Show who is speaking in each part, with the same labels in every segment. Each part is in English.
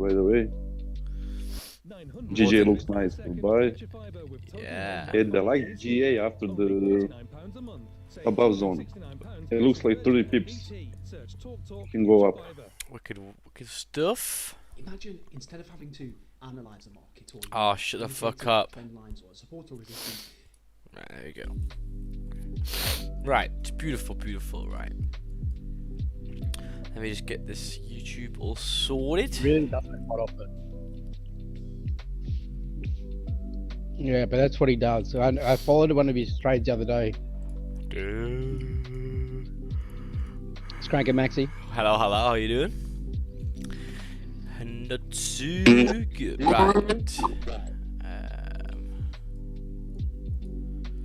Speaker 1: by the way. GJ looks nice. Buy.
Speaker 2: Yeah.
Speaker 1: And I like GA after the above zone. It looks like 30 pips. Can go up.
Speaker 2: Wicked stuff.
Speaker 3: Imagine instead of having to analyze a market or
Speaker 2: Oh, shut the fuck up.
Speaker 3: trend lines or support or resistance.
Speaker 2: Right, there you go. Right, it's beautiful, beautiful. Right. Let me just get this YouTube all sorted.
Speaker 4: Really doesn't quite often. Yeah, but that's what he does. So I followed one of his trades the other day. Let's crank it, Maxi.
Speaker 2: Hello, how you doing? Not too good. Right.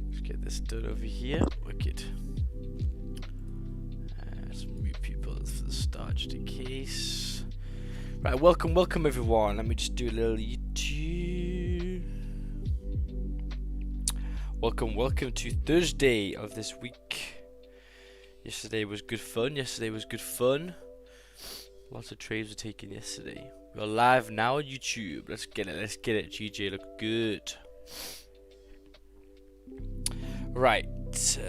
Speaker 2: Let's get this done over here. Wicked. Let's mute people for the start just in case. Right, welcome everyone. Let me just do a little YouTube. Welcome to Thursday of this week. Yesterday was good fun. Lots of trades were taken yesterday. We're live now on YouTube. Let's get it. GJ look good. Right. So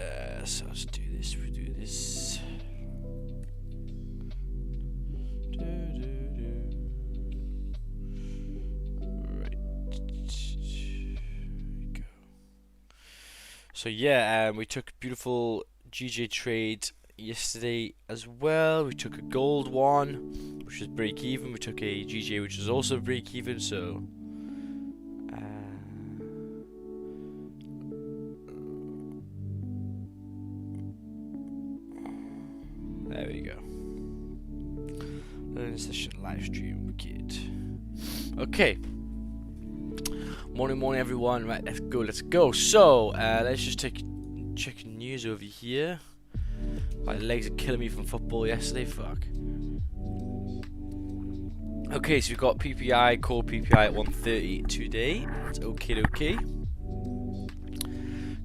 Speaker 2: let's do this. We do this. Right. There we go. So yeah, we took beautiful GJ trade yesterday as well. We took a gold one, which was break even. We took a GJ, which was also break even. So there we go. Learning session live stream, wicked. Okay. Morning, everyone. Right, let's go. So let's just check news over here. My legs are killing me from football yesterday, fuck. Okay, so we've got PPI, core PPI at 130 today. It's okay.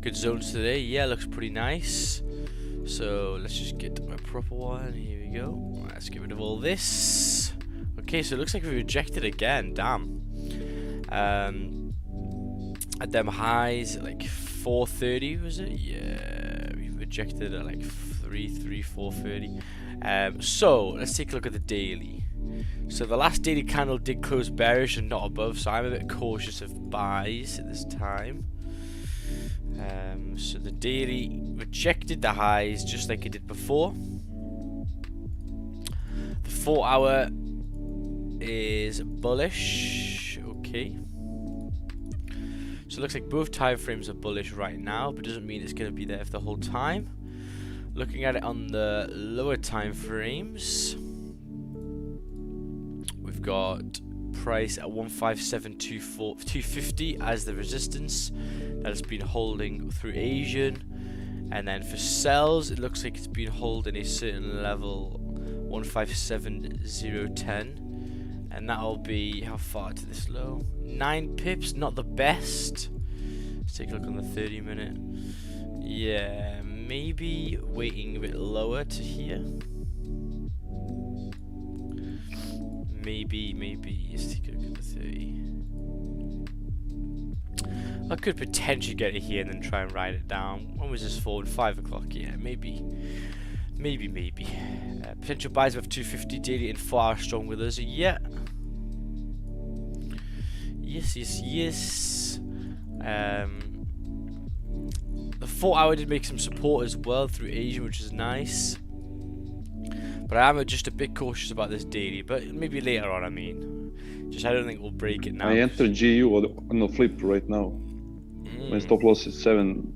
Speaker 2: Good zones today, yeah, looks pretty nice. So let's just get my proper one, here we go. Right, let's get rid of all this. Okay, so it looks like we rejected again, damn. At them highs at like 430, was it? Yeah, we rejected at like 430. So let's take a look at the daily. So the last daily candle did close bearish and not above, so I'm a bit cautious of buys at this time. So the daily rejected the highs just like it did before. The 4 hour is bullish. Okay. So it looks like both time frames are bullish right now, but doesn't mean it's going to be there for the whole time. Looking at it on the lower time frames, we've got price at 157.250 as the resistance that has been holding through Asian, and then for sells it looks like it's been holding a certain level 157.010, and that'll be how far to this low? 9 pips, not the best. Let's take a look on the 30 minute. Yeah, maybe waiting a bit lower to here. Maybe. Let's take a look at the 30. I could potentially get it here and then try and ride it down. When was this forward? 5 o'clock. Yeah, maybe. Potential buys of 250 daily and 4 hour strong with us. Yeah. Yes. The 4 hour did make some support as well through Asia, which is nice. But I am just a bit cautious about this daily, but maybe later on, I mean. Just I don't think we'll break it now.
Speaker 1: I entered GU on the flip right now. My stop loss is 7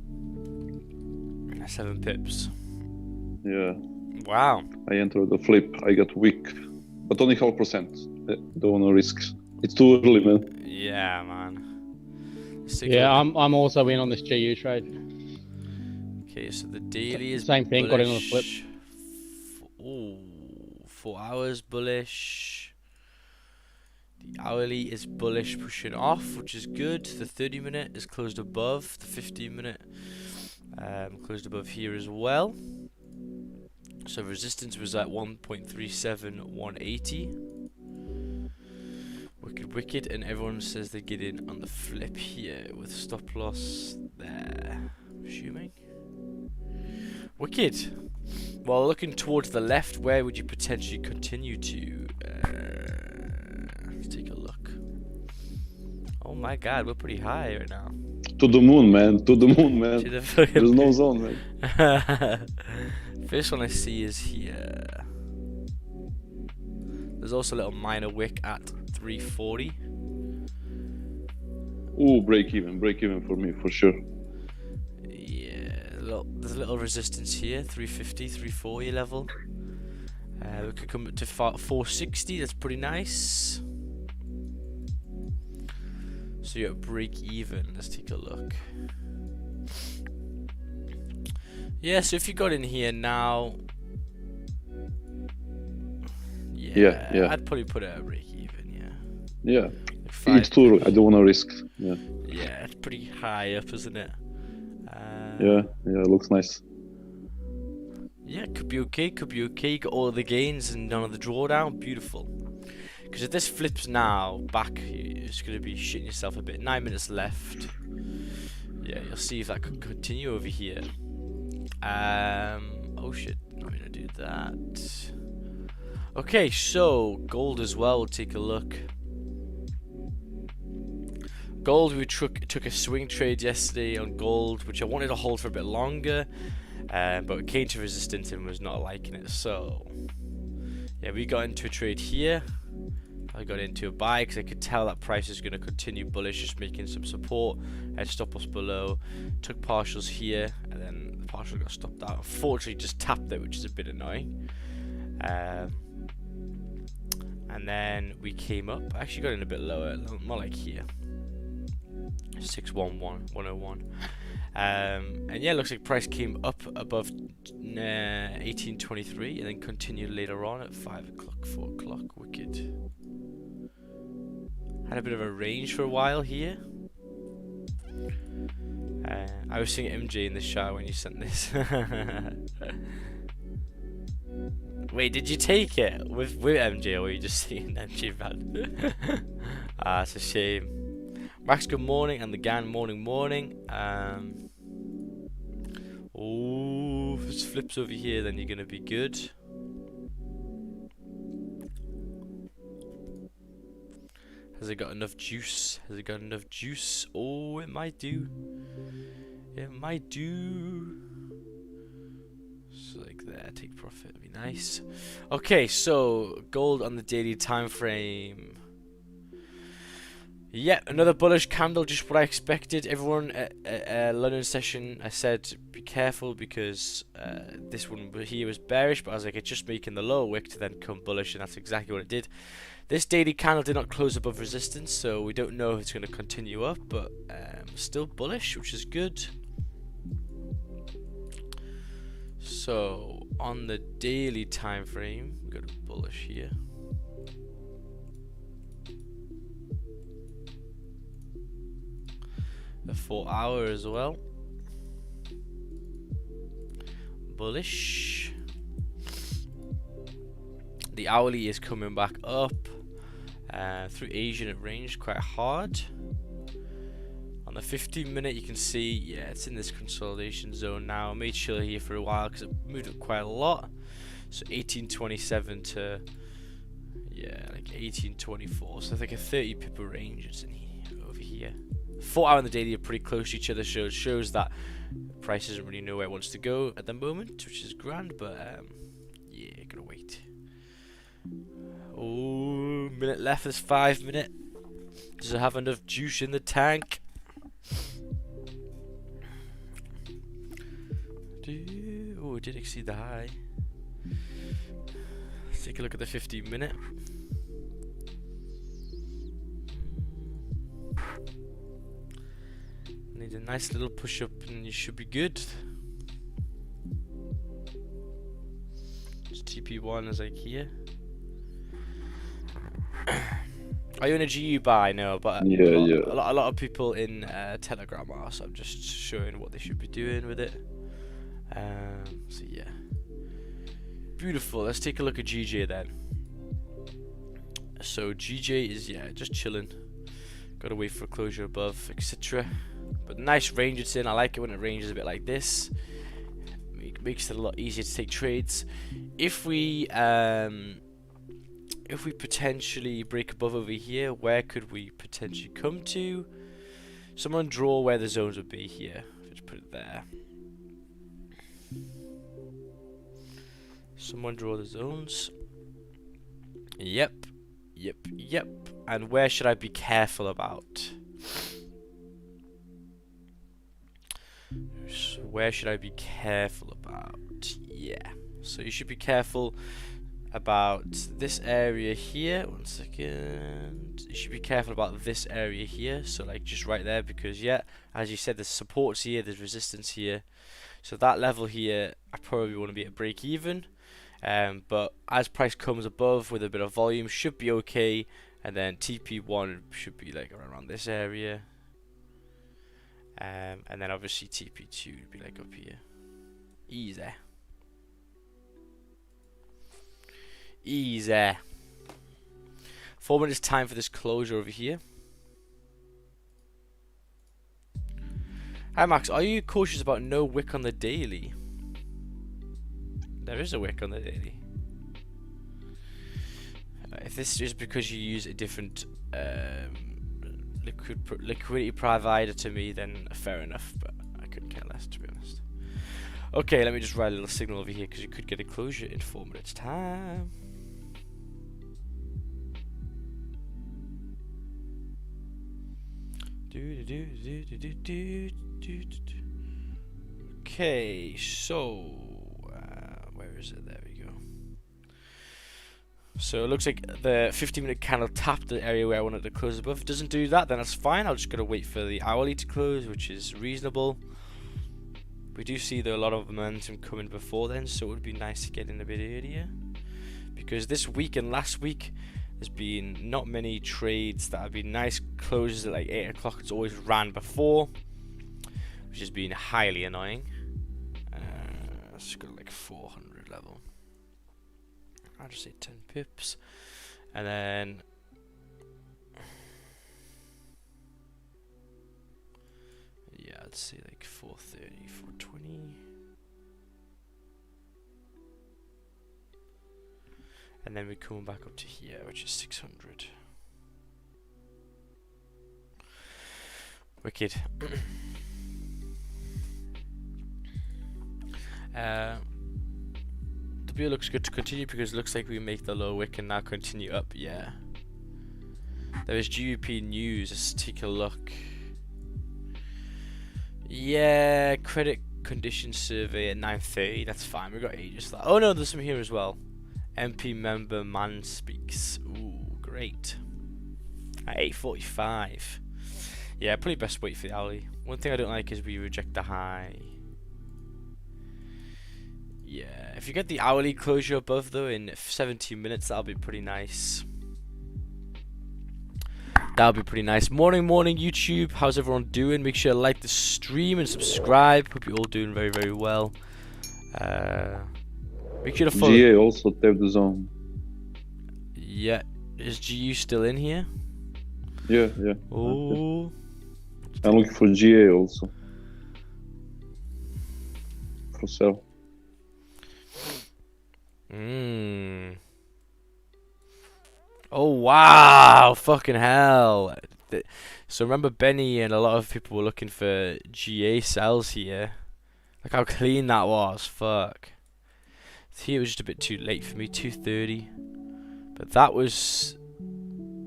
Speaker 2: pips.
Speaker 1: Yeah.
Speaker 2: Wow.
Speaker 1: I entered the flip. I got weak, but only 12%. Don't want to risk. It's too early, man.
Speaker 2: Yeah, man.
Speaker 4: Yeah, I'm also in on this GU trade.
Speaker 2: Okay, so the daily is
Speaker 4: same thing. Got in on the flip.
Speaker 2: Ooh, 4 hours bullish. The hourly is bullish, pushing off, which is good. The 30 minute is closed above. The 15 minute closed above here as well. So resistance was at 1.37, 180. wicked, and everyone says they get in on the flip here with stop loss there. I'm assuming. Wicked. Well, looking towards the left, where would you potentially continue to? Let's take a look. Oh my God, we're pretty high right now.
Speaker 1: To the moon, man. To the moon, man.
Speaker 2: To the fucking
Speaker 1: There's no
Speaker 2: moon.
Speaker 1: zone, man.
Speaker 2: First one I see is here. There's also a little minor wick at 340.
Speaker 1: Ooh, break even for me, for sure.
Speaker 2: Yeah, there's a little resistance here, 350, 340 level. We could come up to 460, that's pretty nice. So you're at break even, let's take a look. Yeah, so if you got in here now, yeah, I'd probably put it at break even,
Speaker 1: Yeah.
Speaker 2: Like
Speaker 1: It's too, I don't want to risk. Yeah.
Speaker 2: Yeah, it's pretty high up, isn't it?
Speaker 1: Yeah, it looks nice.
Speaker 2: Yeah, could be okay, You got all of the gains and none of the drawdown, beautiful. Because if this flips now, back, it's going to be shitting yourself a bit. 9 minutes left. Yeah, you'll see if that could continue over here. Oh shit, not going to do that. Okay, so gold as well, we'll take a look. Gold, we took a swing trade yesterday on gold, which I wanted to hold for a bit longer, but it came to resistance and was not liking it. So, yeah, we got into a trade here. I got into a buy because I could tell that price is going to continue bullish, just making some support. I had stop loss below, took partials here, and then the partial got stopped out. Unfortunately, just tapped it, which is a bit annoying. And then we came up. I actually got in a bit lower, more like here. 611.101. And yeah, looks like price came up above 1823 and then continued later on at 5 o'clock, 4 o'clock. Wicked. Had a bit of a range for a while here. I was seeing MJ in the shower when you sent this. Wait, did you take it with MJ, or were you just seeing MJ bad? Ah, it's a shame. Max, good morning, and the Gan, morning. Oh, if this flips over here, then you're gonna be good. Has it got enough juice? Oh, it might do. So like there, take profit, would be nice. Okay, so gold on the daily time frame. Yeah, another bullish candle, just what I expected. Everyone at London session, I said be careful because this one here was bearish, but I was like, it's just making the lower wick to then come bullish, and that's exactly what it did. This daily candle did not close above resistance, so we don't know if it's going to continue up, but still bullish, which is good. So on the daily time frame, we got a bullish here. The 4 hour as well, bullish. The hourly is coming back up through Asian. It ranged quite hard. On the 15-minute, you can see, yeah, it's in this consolidation zone now. I made chill here for a while because it moved up quite a lot. So 1827 to, yeah, like 1824. So I think a 30 pip range is in here, over here. 4 hour and the daily are pretty close to each other. Shows that the price doesn't really know where it wants to go at the moment, which is grand. But yeah, gotta wait. Oh, minute left. There's 5 minutes. Does it have enough juice in the tank? Oh, it did exceed the high. Let's take a look at the 15-minute. Need a nice little push up and you should be good. Just TP1 is like here. Are you in a GU buy? No, but
Speaker 1: Yeah.
Speaker 2: a lot of people in Telegram are, so I'm just showing what they should be doing with it. So yeah, beautiful. Let's take a look at GJ then. So GJ is, yeah, just chilling. Gotta wait for a closure above, etc. But nice range it's in. I like it when it ranges a bit like this. It makes it a lot easier to take trades. If we potentially break above over here, where could we potentially come to? Someone draw where the zones would be here. Let's put it there. Someone draw the zones. Yep. And where should I be careful about? So where should I be careful about? Yeah. So you should be careful about this area here. 1 second. You should be careful about this area here. So like just right there, because yeah, as you said, there's supports here, there's resistance here. So that level here, I probably want to be at break even. But as price comes above with a bit of volume, should be okay. And then TP1 should be like around this area. And then obviously TP2 would be like up here. Easy. Easy. 4 minutes time for this closure over here. Hi Max, are you cautious about no wick on the daily? There is a wick on the daily. If this is because you use a different liquidity provider to me, then fair enough, but I couldn't care less, to be honest. Okay, let me just write a little signal over here, because you could get a closure in 4 minutes time. Okay, so where is it? There we go. So it looks like the 15-minute candle tapped the area where I wanted to close above. If it doesn't do that, then that's fine. I'll just gotta wait for the hourly to close, which is reasonable. We do see though a lot of momentum coming before then, so it would be nice to get in a bit earlier. Because this week and last week, there's been not many trades that have been nice closes at like 8 o'clock. It's always ran before, which has been highly annoying. Let's just go to like 400 level. I'll just say 10 pips. And then yeah, I'd say like 430, 420. And then we come back up to here, which is 600. Wicked. W looks good to continue because it looks like we make the low wick and now continue up. Yeah. There is GBP news. Let's take a look. Yeah, credit condition survey at 9:30. That's fine. We got ages. Oh no, there's some here as well. MP member man speaks. Ooh, great. At 8:45. Yeah, probably best wait for the hourly. One thing I don't like is we reject the high. Yeah, if you get the hourly closure above though in 17 minutes, that'll be pretty nice. That'll be pretty nice. Morning YouTube. How's everyone doing? Make sure to like the stream and subscribe. Hope you're all doing very, very well. Make sure to follow.
Speaker 1: GA also tapped the zone.
Speaker 2: Yeah, is GU still in here?
Speaker 1: Yeah.
Speaker 2: Oh.
Speaker 1: I'm looking for GA also. For sale.
Speaker 2: Oh wow, fucking hell. So remember Benny and a lot of people were looking for GA sells here. Look how clean that was, fuck. Here was just a bit too late for me, 2:30. But that was,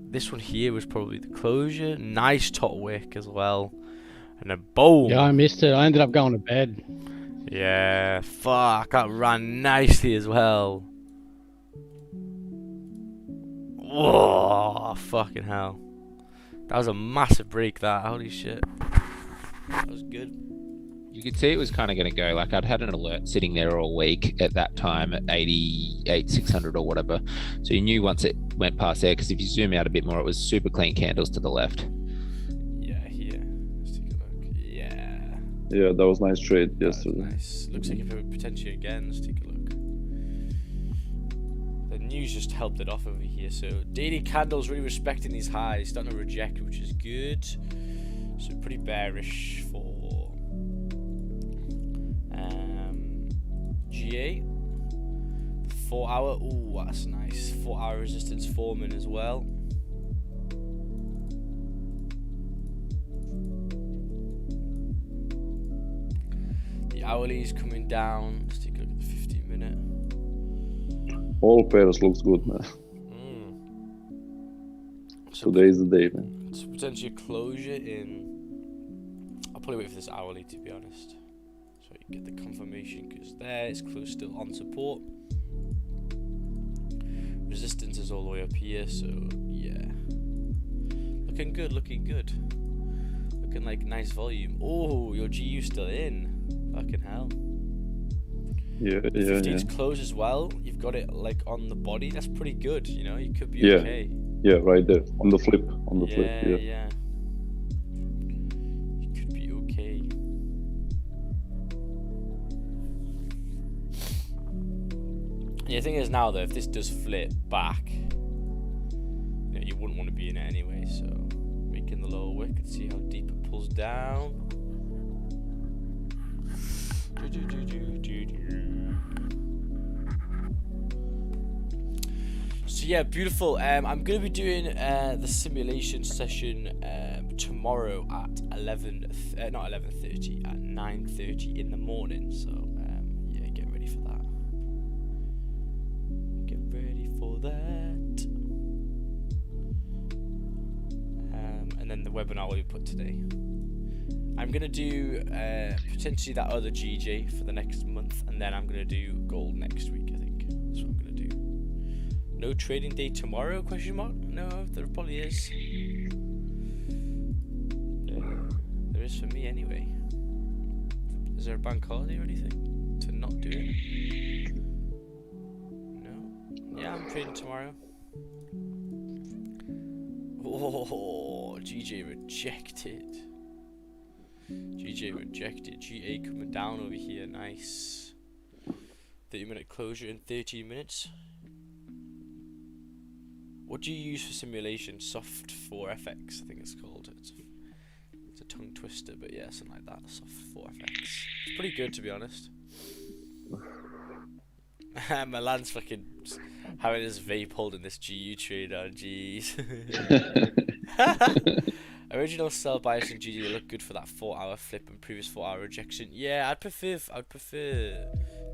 Speaker 2: this one here was probably the closure. Nice top wick as well. And then boom.
Speaker 4: Yeah, I missed it. I ended up going to bed.
Speaker 2: Yeah, fuck, that ran nicely as well. Whoa, fucking hell. That was a massive break, that. Holy shit. That was good.
Speaker 5: You could see it was kind of going to go. Like, I'd had an alert sitting there all week at that time at 88,600 or whatever. So you knew once it went past there, because if you zoom out a bit more, it was super clean candles to the left.
Speaker 2: Yeah, here. Let's take a look. Yeah.
Speaker 1: Yeah, that was nice trade yesterday.
Speaker 2: Nice. Looks like if it would potentially again. Let's take a look. The news just helped it off over here. So daily candles really respecting these highs, starting to reject, which is good. So pretty bearish for GA. 4 hour, ooh, that's nice. 4 hour resistance forming as well. The hourly is coming down. Let's take a look at the 15-minute.
Speaker 1: All pairs looks good, man.
Speaker 2: So
Speaker 1: Today is the day, man.
Speaker 2: it's potentially a closure in. I'll probably wait for this hourly, to be honest, so you get the confirmation, because there it's close, still on support. Resistance is all the way up here, so yeah, looking good, looking good, looking like nice volume. Oh, your GU still in. Fucking hell.
Speaker 1: Yeah,
Speaker 2: The
Speaker 1: yeah,
Speaker 2: 15's
Speaker 1: yeah.
Speaker 2: close as well. You've got it like on the body. That's pretty good. You know, you could be
Speaker 1: Yeah.
Speaker 2: okay.
Speaker 1: Yeah, right there on the flip. On the flip.
Speaker 2: Yeah,
Speaker 1: Yeah.
Speaker 2: yeah. You could be okay. Yeah, the thing is now though, if this does flip back, you know, you wouldn't want to be in it anyway. So making the lower wick and see how deep it pulls down. So yeah, beautiful. I'm going to be doing the simulation session tomorrow at 11:30, at 9:30 in the morning. So yeah, get ready for that. Get ready for that. And then the webinar will be put today. I'm going to do potentially that other GJ for the next month, and then I'm going to do gold next week, I think. That's what I'm going to do. No trading day tomorrow, question mark? No, there probably is. There is for me anyway. Is there a bank holiday or anything to not do it? No? Yeah, I'm trading tomorrow. Oh, GJ rejected. GJ rejected. GA coming down over here. Nice. 30-minute closure in 13 minutes. What do you use for simulation? Soft 4FX, I think it's called. It's a tongue twister, but yeah, something like that. Soft 4FX. It's pretty good, to be honest. Milan's fucking having his vape holding this GU trader. Jeez. Original sell bias in GG look good for that 4 hour flip and previous 4 hour rejection. Yeah, I'd prefer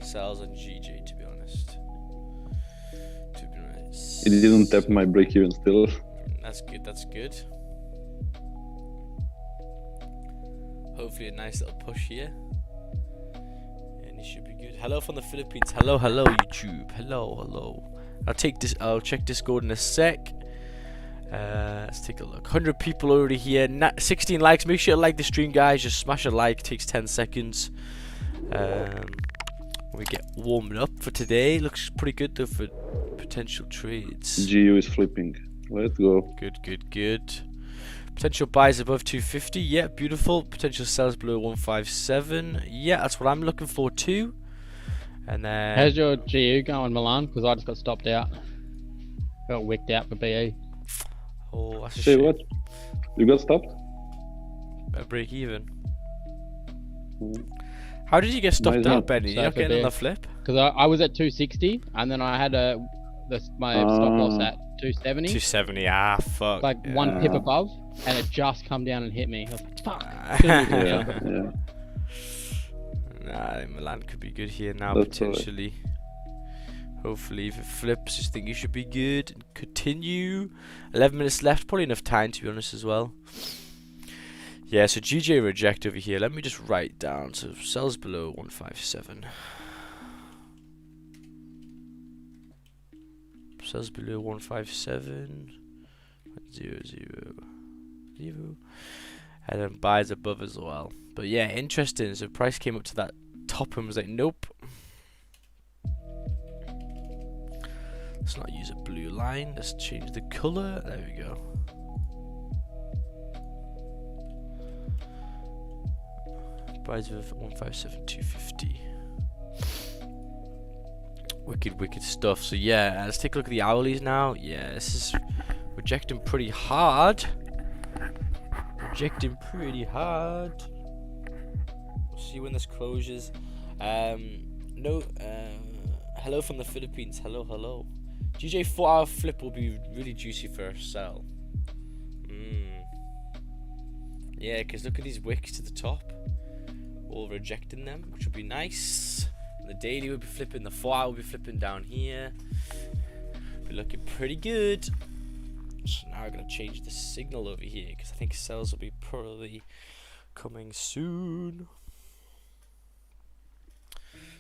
Speaker 2: sells on GG, to be honest.
Speaker 1: It didn't tap my break even still.
Speaker 2: That's good, that's good. Hopefully a nice little push here. And it should be good. Hello from the Philippines. Hello, hello YouTube. Hello, hello. I'll check Discord in a sec. Let's take a look. 100 people already here. 16 likes. Make sure to like the stream, guys. Just smash a like. Takes 10 seconds. We get warmed up for today. Looks pretty good though for potential trades.
Speaker 1: GU is flipping. Let's go.
Speaker 2: Good, good, good. Potential buys above 250. Yeah, beautiful. Potential sells below 157. Yeah, that's what I'm looking for too. And then
Speaker 4: How's your GU going, Milan? Because I just got stopped out. Got wicked out for BE.
Speaker 2: oh, that's a
Speaker 1: Say
Speaker 2: shame.
Speaker 1: what? You got stopped?
Speaker 2: A break even. How did you get stopped
Speaker 1: Why is
Speaker 2: out,
Speaker 1: that?
Speaker 2: Benny? You're not
Speaker 4: So
Speaker 2: getting on
Speaker 4: bad.
Speaker 2: the flip?
Speaker 4: Because I was at 260, and then I had my stop loss at 270.
Speaker 2: 270. Ah, fuck.
Speaker 4: Like
Speaker 2: yeah.
Speaker 4: one pip above, and it just come down and hit me. I was like, fuck.
Speaker 1: Yeah, yeah.
Speaker 2: Nah, Milan could be good here now,
Speaker 1: That's alright.
Speaker 2: potentially. Hopefully, if it flips, just think you should be good. And continue. 11 minutes left. Probably enough time, to be honest, as well. Yeah, so GJ reject over here. Let me just write down. So sells below 157. Sells below 157. 0, 0, 0. And then buys above as well. But yeah, interesting. So price came up to that top and was like, nope. Let's not use a blue line. Let's change the color. There we go. Buys of 157.250. Wicked stuff. So yeah, let's take a look at the hourlies now. Yeah, this is rejecting pretty hard. We'll see when this closes. Hello from the Philippines. Hello. GJ 4-hour flip will be really juicy for a sell. Yeah, because look at these wicks to the top, all rejecting them, which would be nice. And the daily would be flipping, the 4-hour would be flipping down here. Be looking pretty good. So now I'm gonna change the signal over here because I think sells will be probably coming soon.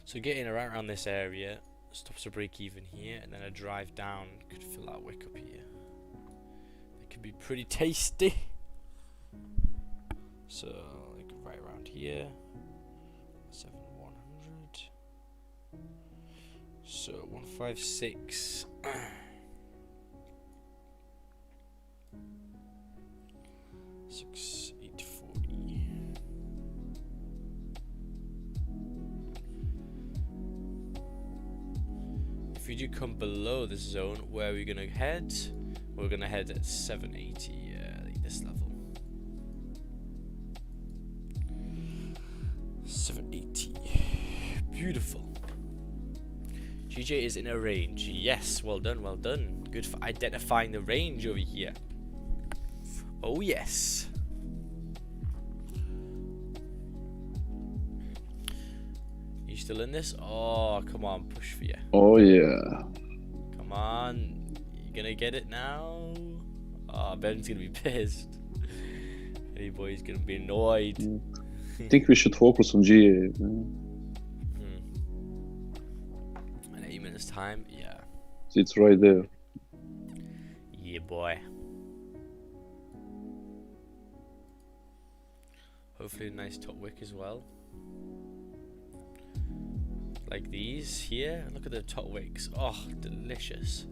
Speaker 2: So getting around this area, stops a break even here, and then a drive down could fill that wick up here. It could be pretty tasty. So like right around here, 7,100. So 156. 6,840. If we do come below this zone, where are we gonna head? We're gonna head at 780. This level. 780. Beautiful. GJ is in a range. Yes, well done. Good for identifying the range over here. Oh yes. You still in this? Oh, come on, push for you.
Speaker 1: Oh yeah.
Speaker 2: Come on, you gonna get it now? Oh, Ben's gonna be pissed. Any boy's gonna be annoyed.
Speaker 1: I think we should focus on GA.
Speaker 2: In 8 minutes time, yeah.
Speaker 1: It's right there.
Speaker 2: Yeah, boy. Hopefully a nice top wick as well. Like these here. Look at the top wicks. Oh, delicious.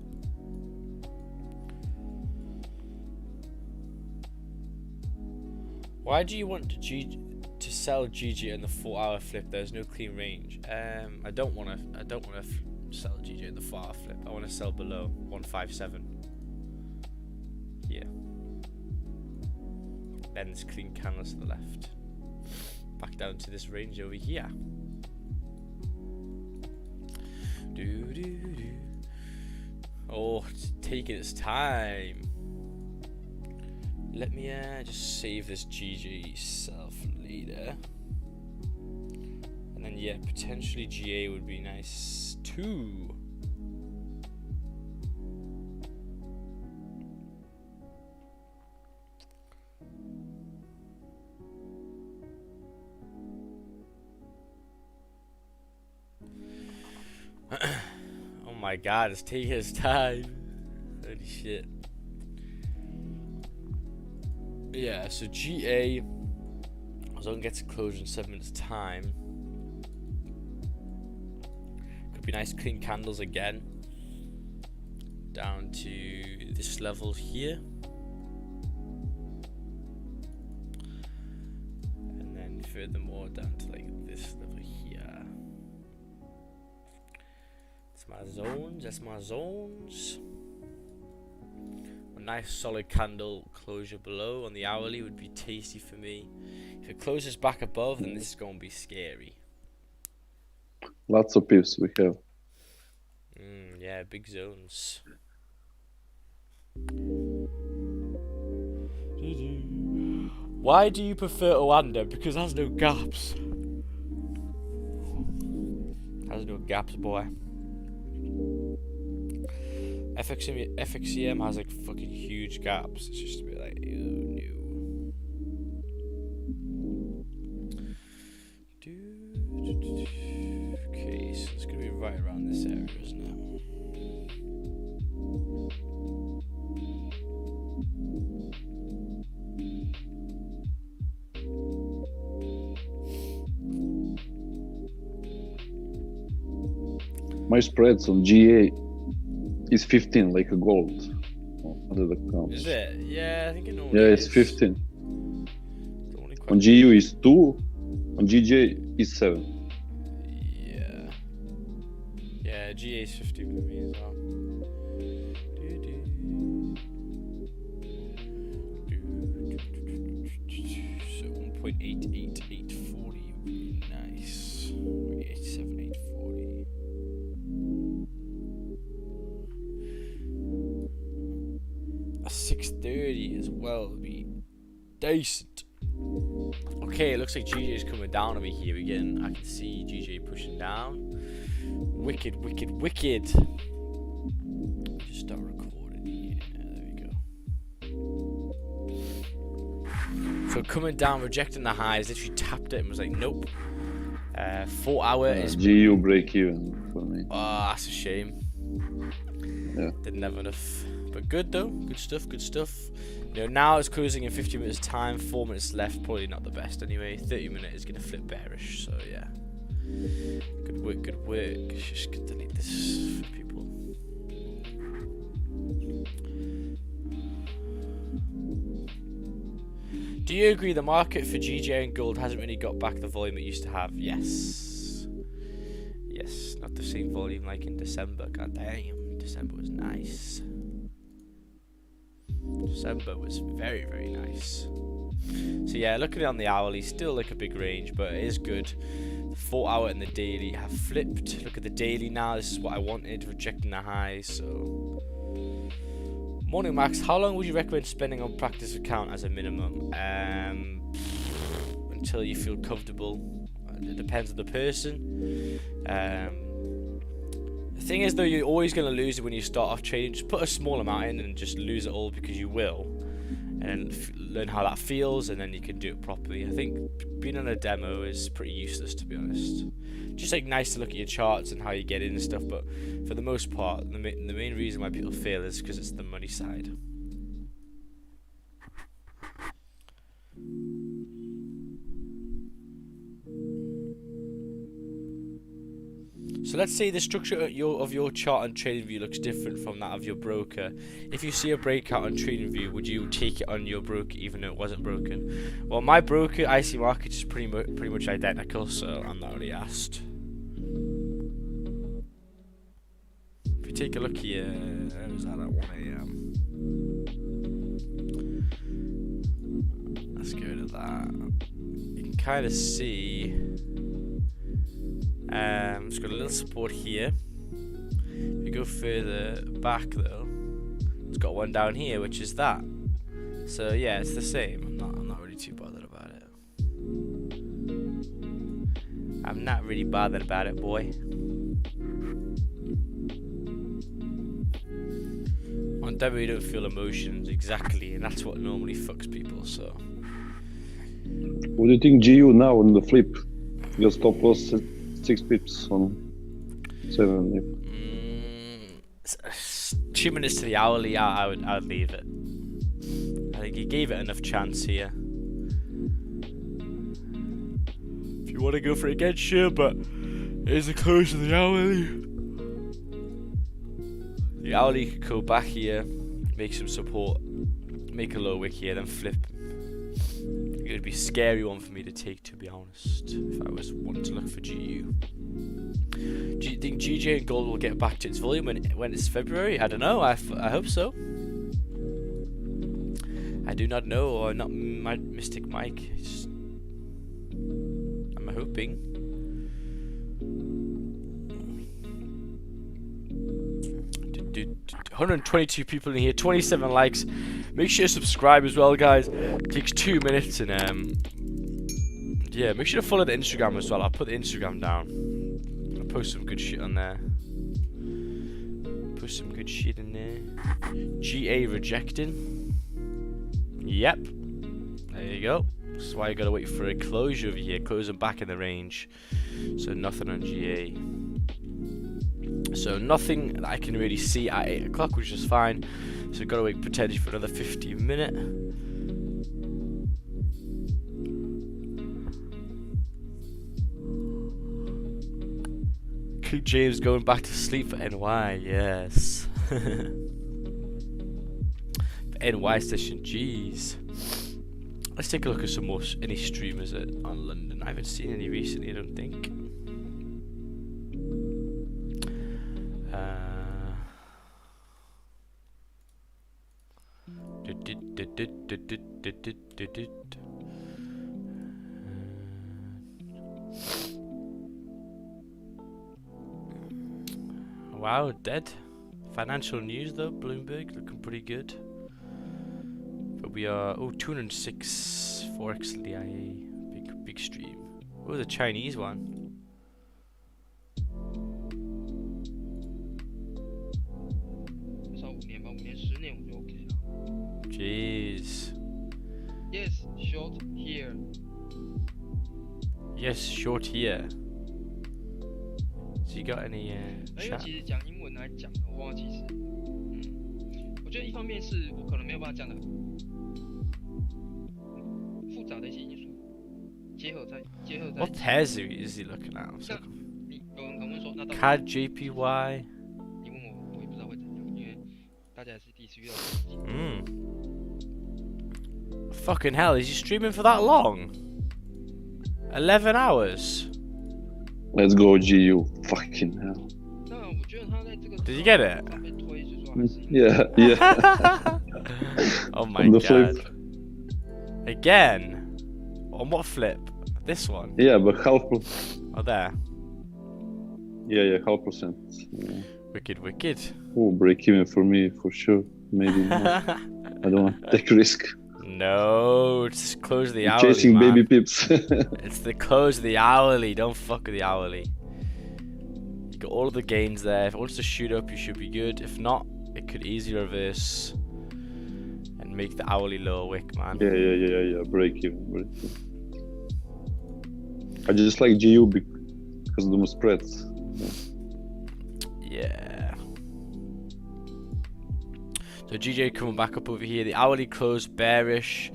Speaker 2: Why do you want to sell GG in the 4-hour flip? There's no clean range. I don't want to sell GG in the 4-hour flip. I want to sell below 157. Yeah. Then there's clean candles to the left. Back down to this range over here. Oh, it's taking its time. Let me just save this GG self later. And then yeah, potentially GA would be nice too. Oh my god, it's taking its time. Holy shit. Yeah, so GA, zone gets closed in 7 minutes time. Could be nice clean candles again. Down to this level here. And then furthermore down to like this level here. That's my zones. A nice solid candle closure below on the hourly would be tasty for me. If it closes back above, then this is going to be scary.
Speaker 1: Lots of pips we have.
Speaker 2: Yeah, big zones. Why do you prefer Oanda? Because it has no gaps. Has no gaps, boy. FXCM has like fucking huge gaps. It's just a bit like, ew, no. Okay, so it's gonna be right around this area, isn't it?
Speaker 1: My spreads on GA is 15, like a gold. Under the counts.
Speaker 2: Is it? Yeah, I think it normally
Speaker 1: Yeah,
Speaker 2: is.
Speaker 1: it's 15. On GU is 2, on GJ is 7.
Speaker 2: Yeah, GA's 50 with me as well. So 1.88840 would be nice. 87840. A 630 as well would be decent. Okay, it looks like GJ is coming down over here again. I can see GJ pushing down. Wicked, wicked, wicked. Just start recording here. There we go. So coming down, rejecting the highs. Literally tapped it and was like, nope. 4 hour is
Speaker 1: GU break even for me.
Speaker 2: Oh, that's a shame.
Speaker 1: Yeah.
Speaker 2: Didn't have enough. But good though. Good stuff, good stuff. You know, now it's closing in 50 minutes time, 4 minutes left, probably not the best anyway. 30 minute is gonna flip bearish, so yeah. Good work, good work. Just gonna delete this for people. Do you agree the market for GJ and gold hasn't really got back the volume it used to have? Yes. Yes, not the same volume like in December. God damn, December was nice. December was very, very nice. So yeah, looking on the hourly, still like a big range, but it is good. The 4 hour and the daily have flipped. Look at the daily now. This is what I wanted, rejecting the highs. So, morning Max. How long would you recommend spending on practice account as a minimum? Until you feel comfortable. It depends on the person. The thing is though, you're always going to lose it when you start off trading. Just put a small amount in and just lose it all because you will, and learn how that feels, and then you can do it properly. I think being on a demo is pretty useless, to be honest. Just like nice to look at your charts and how you get in and stuff, but for the most part, the main reason why people fail is because it's the money side. So let's say the structure of your chart on TradingView looks different from that of your broker. If you see a breakout on TradingView, would you take it on your broker even though it wasn't broken? Well, my broker IC market is pretty much identical, so I'm not really asked. If you take a look here, it was at 1 AM. Let's get rid of that. You can kind of see. It's got a little support here. If you go further back though, it's got one down here, which is that. So yeah, it's the same. I'm not really too bothered about it. I'm not really bothered about it, boy. On demo you don't feel emotions, exactly, and that's what normally fucks people, so.
Speaker 1: What do you think GU now on the flip? Your stop loss 6 pips on 7.
Speaker 2: 2 minutes to the hourly, I'd leave it. I think you gave it enough chance here. If you want to go for it again, sure, but it is the close of the hourly. The hourly could go back here, make some support, make a low wick here, then flip. It would be a scary one for me to take, to be honest, if I was wanting to look for GU. Do you think GJ and gold will get back to its volume when it's February? I don't know. I hope so. I do not know, or not my Mystic Mike. I'm hoping. Dude, 122 people in here, 27 likes. Make sure to subscribe as well, guys. It takes 2 minutes, and yeah, make sure to follow the Instagram as well. I'll put the Instagram down. I'll post some good shit on there. Post some good shit in there. GA rejecting. Yep. There you go. That's why you gotta wait for a closure over here. Closing back in the range. So nothing on GA. So nothing that I can really see at 8 o'clock, which is fine. So we've got to wait potentially for another 15 minutes. King James going back to sleep for NY, yes. NY session, jeez. Let's take a look at some more any streamers on London. I haven't seen any recently, I don't think. Wow, dead. Financial news though, Bloomberg looking pretty good. But we are 206 Forex LIA, big stream. Oh, the Chinese one. Jeez.
Speaker 4: Yes, short here.
Speaker 2: Yes, short here. So you got any
Speaker 6: 因为
Speaker 2: chat?
Speaker 6: 其实讲英文来讲的话，其实，我觉得一方面是我可能没有办法讲的复杂的一些因素结合在
Speaker 2: What
Speaker 6: 一起。
Speaker 2: pairs is he looking at?
Speaker 6: 那你有人可能问说，那到底
Speaker 2: CAD JPY.
Speaker 6: 你问我，我也不知道会怎样，因为大家也是第一次遇到这个问题。
Speaker 2: Fucking hell, is he streaming for that long? 11 hours.
Speaker 1: Let's go, GU. Fucking hell.
Speaker 6: 那我觉得他在这个
Speaker 2: Did you get it?
Speaker 6: 被推，就是说还是
Speaker 1: Yeah, yeah.
Speaker 2: Oh my
Speaker 1: On the
Speaker 2: god.
Speaker 1: flip.
Speaker 2: Again? On what flip? This one?
Speaker 1: Yeah, but half.
Speaker 2: Oh, there.
Speaker 1: Yeah, 0.5%. Yeah.
Speaker 2: Wicked.
Speaker 1: Oh, break even for me for sure. Maybe not. I don't want to take risk.
Speaker 2: No, just close the
Speaker 1: I'm
Speaker 2: hourly,
Speaker 1: chasing
Speaker 2: man.
Speaker 1: baby pips.
Speaker 2: It's the close of the hourly. Don't fuck with the hourly. You got all of the gains there. If it wants to shoot up, you should be good. If not, it could easily reverse and make the hourly lower wick, man.
Speaker 1: Yeah. Break even. I just like GU because of the spreads.
Speaker 2: Yeah. So GJ coming back up over here. The hourly closed bearish,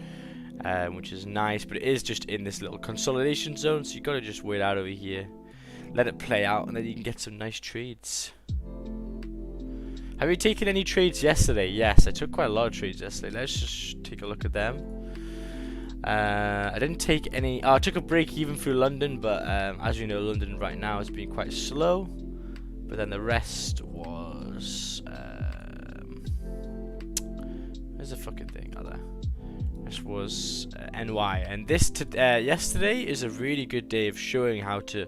Speaker 2: which is nice, but it is just in this little consolidation zone, so you got to just wait out over here, let it play out, and then you can get some nice trades. Have you taken any trades yesterday? Yes, I took quite a lot of trades yesterday. Let's just take a look at them. I didn't take any. Oh, I took a break even through London, but as you know, London right now has been quite slow. But then the rest was where's the fucking thing? Oh, there. This was NY, and this yesterday is a really good day of showing how to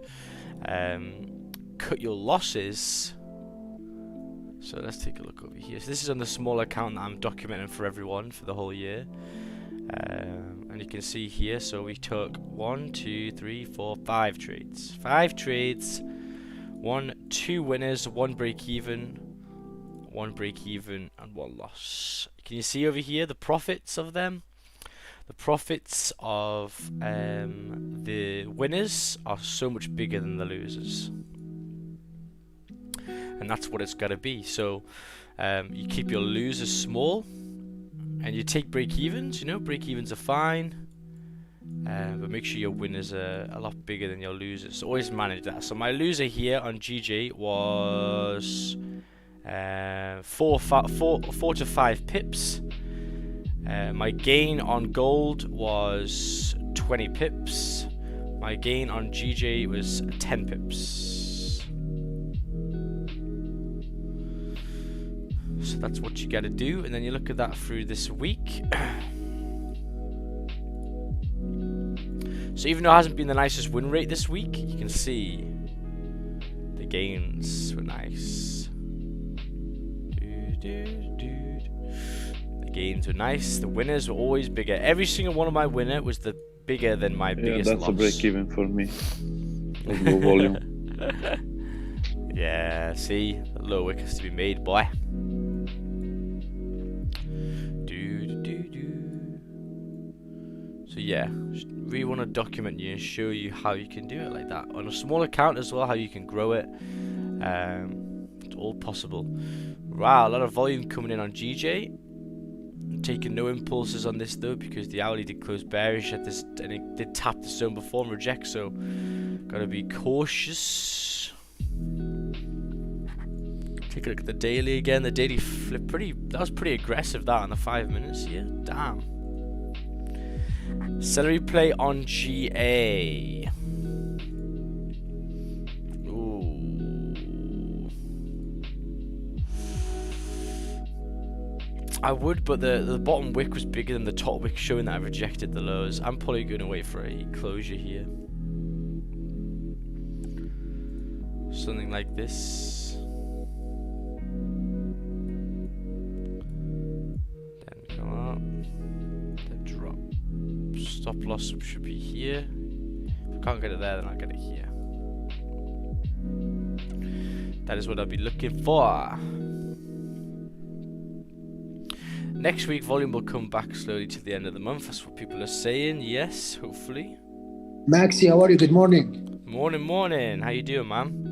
Speaker 2: cut your losses. So let's take a look over here. So this is on the small account that I'm documenting for everyone for the whole year. And you can see here, so we took 1, 2, 3, 4, 5 trades. 5 trades, 2 winners, 1 break even, 1 break even, and 1 loss. Can you see over here the profits of them? The profits of the winners are so much bigger than the losers. And that's what it's got to be. So you keep your losers small, and you take break-evens. You know, break-evens are fine, but make sure your winners are a lot bigger than your losers. So always manage that. So my loser here on GJ was 4 to 5 pips. My gain on gold was 20 pips. My gain on GJ was 10 pips. So that's what you gotta do, and then you look at that through this week. So even though it hasn't been the nicest win rate this week, you can see the gains were nice. The gains were nice. The winners were always bigger. Every single one of my winner was bigger than my biggest
Speaker 1: that's
Speaker 2: loss.
Speaker 1: a break even for me. Let's go volume.
Speaker 2: Yeah, see, the low wick has to be made, boy. So yeah, just really want to document you and show you how you can do it like that on a small account as well, how you can grow it. It's all possible. Wow, a lot of volume coming in on GJ. Taking no impulses on this though, because the hourly did close bearish at this, and it did tap the zone before and reject, so gotta be cautious. Take a look at the daily again. The daily flip that was pretty aggressive, that on the 5 minutes here. Damn. Celery play on GA. Ooh. I would, but the bottom wick was bigger than the top wick, showing that I rejected the lows. I'm probably going to wait for a closure here. Something like this. Then come up. Then drop. Stop loss should be here. If I can't get it there, then I'll get it here. That is what I'll be looking for. Next week, volume will come back slowly to the end of the month. That's what people are saying. Yes, hopefully.
Speaker 7: Maxi, how are you? Good morning.
Speaker 2: Morning. How you doing, man?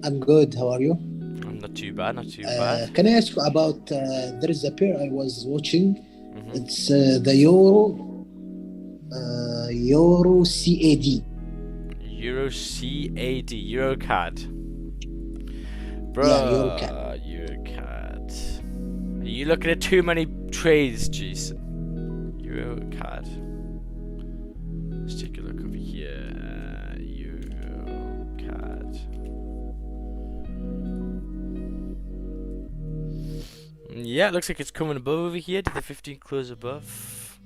Speaker 7: I'm good. How are you?
Speaker 2: I'm not too bad. Bad.
Speaker 7: Can I ask you about, there is a pair I was watching. It's the Euro CAD.
Speaker 2: Euro CAD, Eurocad. Bro,
Speaker 7: Yeah, Eurocad.
Speaker 2: Eurocad. Are you looking at too many trades, Jason? Eurocad. Let's take a look over here. Eurocad. Yeah, it looks like it's coming above over here. Did the 15 close above?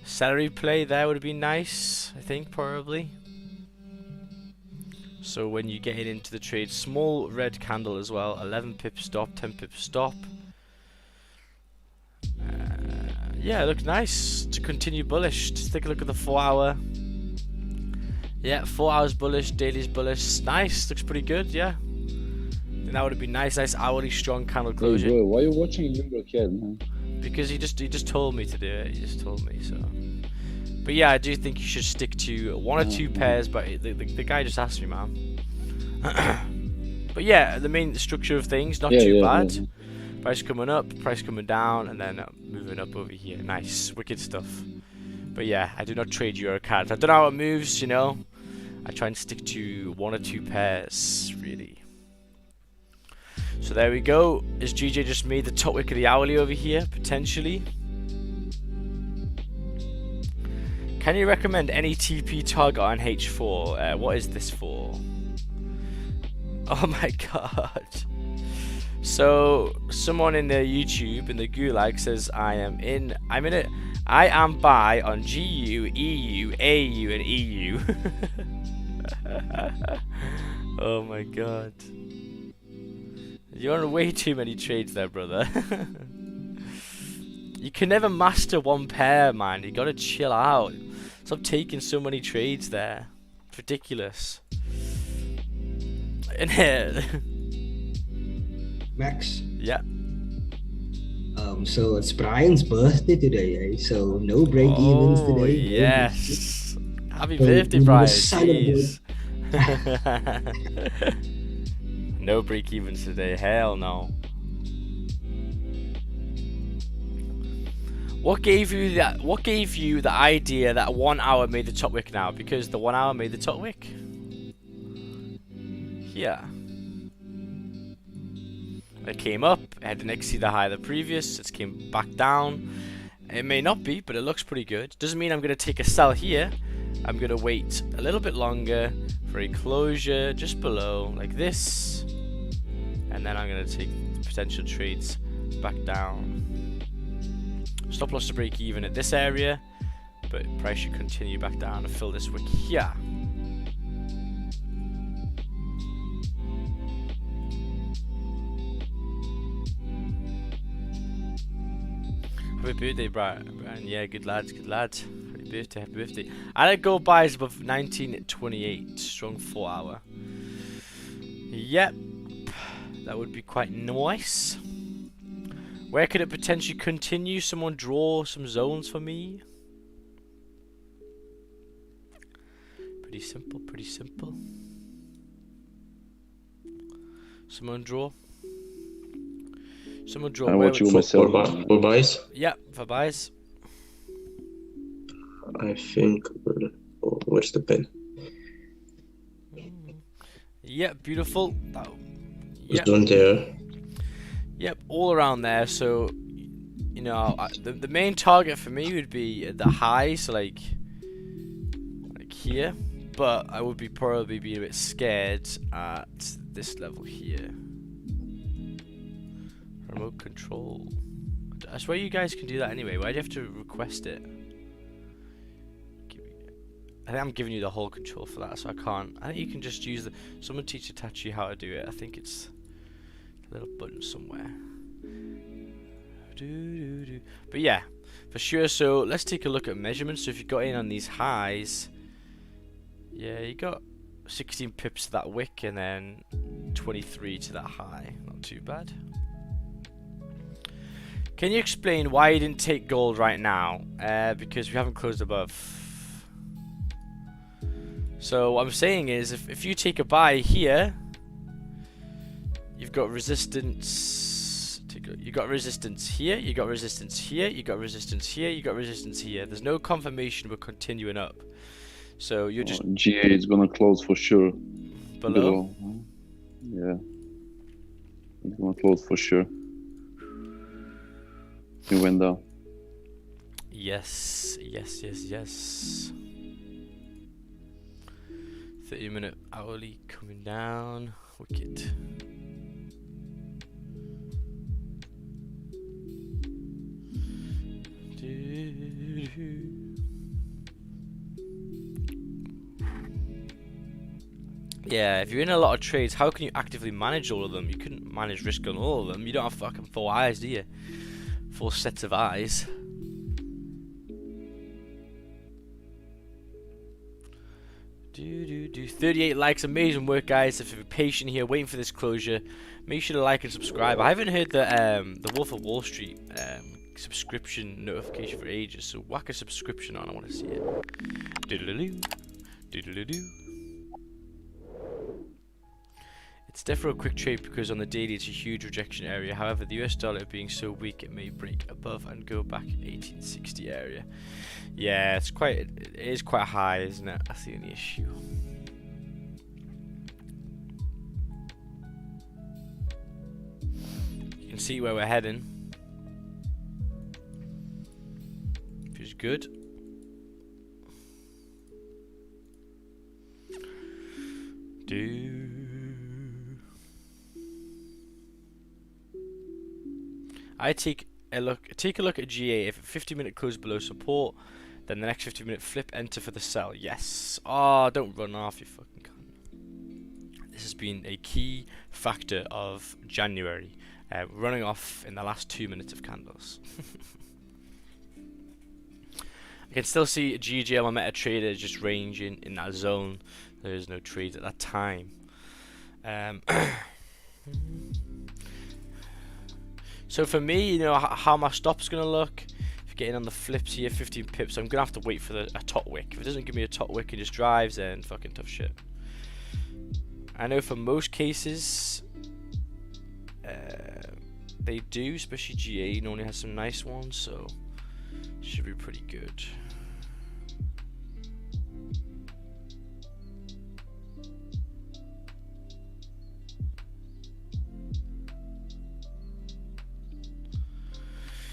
Speaker 2: Salary play there would have been nice, I think, probably. So when you get into the trade, small red candle as well, 11 pip stop, 10 pip stop. Yeah, it looks nice to continue bullish. Just take a look at the 4 hour. Yeah, 4 hours bullish, daily's bullish. Nice, looks pretty good, yeah. And that would have been nice hourly strong candle closure.
Speaker 1: Hey, bro, why are you watching Eurocad, man?
Speaker 2: Because he just told me to do it. He just told me, so. But yeah, I do think you should stick to 1 or 2 pairs. But the guy just asked me, man. But yeah, the main structure of things not too bad. Yeah. Price coming up, price coming down, and then moving up over here. Nice, wicked stuff. But yeah, I do not trade Eurocad. I don't know how it moves, you know. I try and stick to 1 or 2 pairs, really. So there we go. Is GJ just made the top wick of the hourly over here, potentially? Can you recommend any TP target on H4? What is this for? Oh my god. So someone in the YouTube in the gulag says I am buy on GU, EU, AU, and EU. Oh my god. You're on way too many trades there, brother. You can never master 1 pair, man. You gotta chill out. Stop taking so many trades there. It's ridiculous. In here.
Speaker 8: Max.
Speaker 2: Yeah.
Speaker 8: So it's Brian's birthday today, eh? So no break evens today.
Speaker 2: Yes. Happy birthday, Brian. Jeez. No break evens today. Hell no. What gave you that? What gave you the idea that 1 hour made the top wick now? Because the 1 hour made the top wick. Yeah. It came up. It had an exceed the high of the previous. It came back down. It may not be, but it looks pretty good. Doesn't mean I'm going to take a sell here. I'm going to wait a little bit longer for a closure just below, like this. And then I'm going to take potential trades back down. Stop loss to break even at this area, but price should continue back down and fill this wick here. Happy birthday, Brian. Yeah, good lads, good lad. Happy birthday. I let go buys above 1928. Strong 4 hour. Yep. That would be quite nice. Where could it potentially continue? Someone draw some zones for me. Pretty simple, pretty simple. Someone draw. Someone draw.
Speaker 1: I watch you myself.
Speaker 9: For buys?
Speaker 2: Yeah, for buys.
Speaker 9: I think. Oh, where's the pen?
Speaker 2: Yeah, beautiful.
Speaker 9: Yep. Zone there.
Speaker 2: Yep, all around there. So, you know, the main target for me would be the high, so like here. But I would probably be a bit scared at this level here. Remote control. I swear you guys can do that anyway. Why do you have to request it? I think I'm giving you the whole control for that, so I can't. I think you can just use the. Someone teach Itachi how to do it. I think it's a little button somewhere. But yeah, for sure. So let's take a look at measurements. So if you got in on these highs, yeah, you got 16 pips to that wick and then 23 to that high. Not too bad. Can you explain why you didn't take gold right now? Because we haven't closed above. So what I'm saying is, if you take a buy here, you've got resistance. You got resistance here. You got resistance here. You got resistance here. You got resistance here. There's no confirmation we're continuing up. So you're just
Speaker 1: GA is gonna close for sure.
Speaker 2: below.
Speaker 1: Yeah, it's gonna close for sure. It went down.
Speaker 2: Yes, yes, yes, yes. 30-minute hourly coming down. Wicked. Yeah, if you're in a lot of trades, how can you actively manage all of them? You couldn't manage risk on all of them. You don't have fucking 4 eyes, do you? 4 sets of eyes. Do 38 likes, amazing work, guys. If you're patient here, waiting for this closure, make sure to like and subscribe. I haven't heard the Wolf of Wall Street subscription notification for ages, so whack a subscription on. I want to see it. Doodle-doo, doodle-doo. It's definitely a quick trade because on the daily it's a huge rejection area. However, the US dollar being so weak, it may break above and go back 1860 area. Yeah, it is quite high, isn't it? That's the only issue. You can see where we're heading. Feels good. I take a look at GA. If a 50-minute close below support, then the next 50-minute flip, enter for the sell. Yes. Oh, don't run off, you fucking cunt. This has been a key factor of January, running off in the last 2 minutes of candles. I can still see GG on my MetaTrader just ranging in that zone. There is no trades at that time. So for me, you know how my stop's gonna look. If you're getting on the flips here, 15 pips, I'm gonna have to wait for a top wick. If it doesn't give me a top wick and just drives, then fucking tough shit. I know for most cases, they do, especially GA normally has some nice ones, so should be pretty good.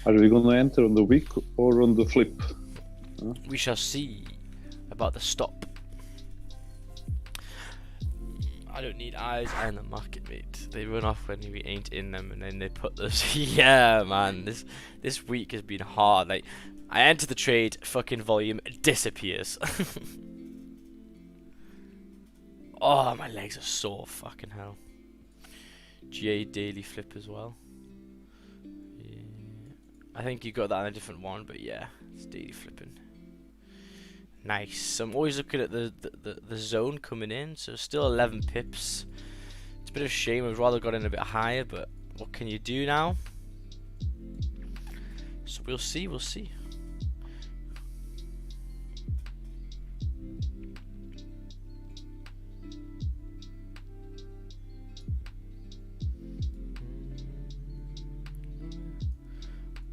Speaker 1: Are we gonna enter on the wick or on the flip? Huh?
Speaker 2: We shall see about the stop. I don't need eyes and the market, mate. They run off when we ain't in them, and then they put those. Yeah, man. This week has been hard. Like, I enter the trade, fucking volume disappears. Oh, my legs are sore. Fucking hell. GA daily flip as well. Yeah. I think you got that on a different one, but yeah, it's daily flipping. Nice. I'm always looking at the zone coming in, so still 11 pips. It's a bit of a shame. I'd rather got in a bit higher, but what can you do now? So we'll see. We'll see.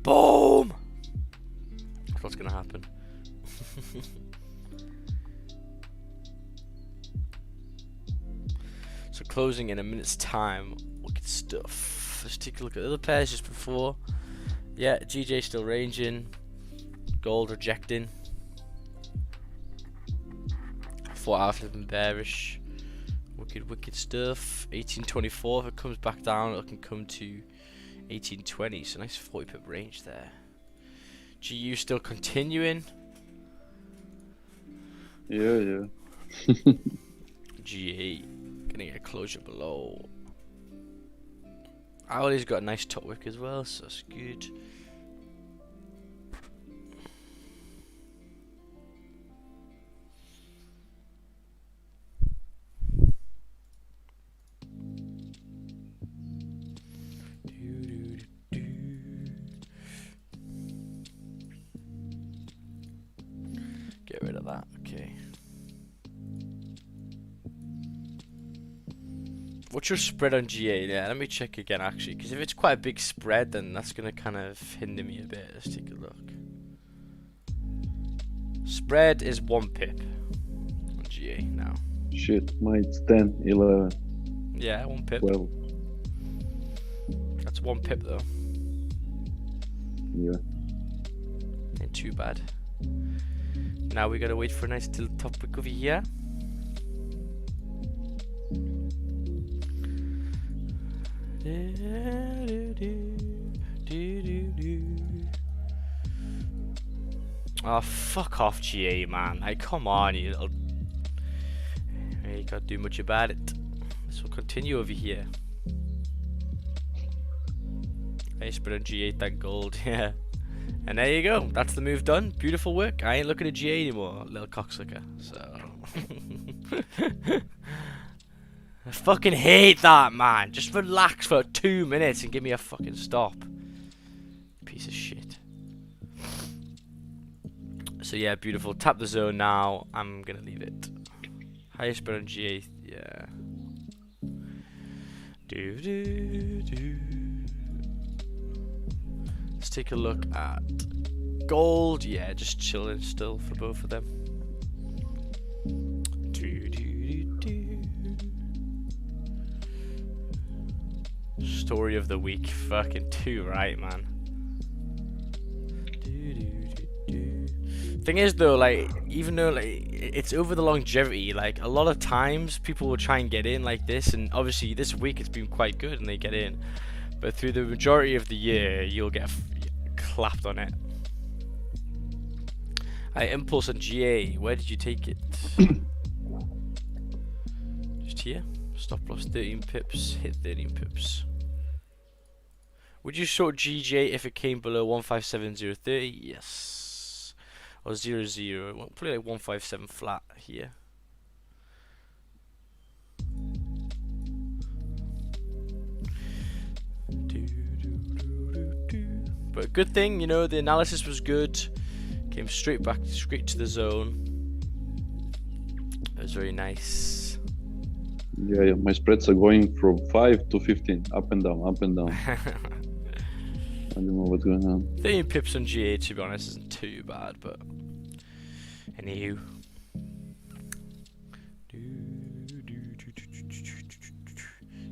Speaker 2: Boom! That's what's gonna happen. So closing in a minute's time. Wicked stuff. Let's take a look at the other pairs just before. Yeah, GJ still ranging. Gold rejecting. 4 hour flipping bearish. Wicked stuff. 1824. If it comes back down, it can come to 1820, so nice 40 pip range there. GU still continuing.
Speaker 1: Yeah.
Speaker 2: GA getting a closure below. Owlie's got a nice top wick as well, so that's good. Get rid of that, okay. What's your spread on GA? Yeah, let me check again actually, because if it's quite a big spread, then that's going to kind of hinder me a bit. Let's take a look. Spread is 1 pip on GA now.
Speaker 1: Shit, mine's 10, 11,
Speaker 2: Yeah, 1 pip.
Speaker 1: 12.
Speaker 2: That's 1 pip though.
Speaker 1: Yeah.
Speaker 2: Ain't too bad. Now we gotta wait for a nice little top wick over here. Oh, fuck off, GA, man. Like, come on, you little... You can't do much about it. This will continue over here. I spread on GA, thank gold, yeah. And there you go. That's the move done. Beautiful work. I ain't looking at GA anymore, little cocksucker. So... I fucking hate that, man. Just relax for 2 minutes and give me a fucking stop. Piece of shit. So yeah, beautiful. Tap the zone now. I'm gonna leave it. Highest spread on GA. Yeah. Let's take a look at gold. Yeah, just chilling still for both of them. Story of the week, fucking too right, man. Thing is though, like, even though like it's over the longevity, like a lot of times people will try and get in like this, and obviously this week it's been quite good and they get in, but through the majority of the year you'll get clapped on it. Impulse on GA, where did you take it? Just here. Stop loss 13 pips, hit 13 pips. Would you short GJ if it came below 157030? Yes. Or 00. Well, probably like 157 flat here. But a good thing, you know, the analysis was good. Came straight to the zone. It was very nice.
Speaker 1: Yeah, my spreads are going from 5 to 15, up and down, up and down. I don't know what's going on.
Speaker 2: 13 pips on GA, to be honest, isn't too bad, but anywho.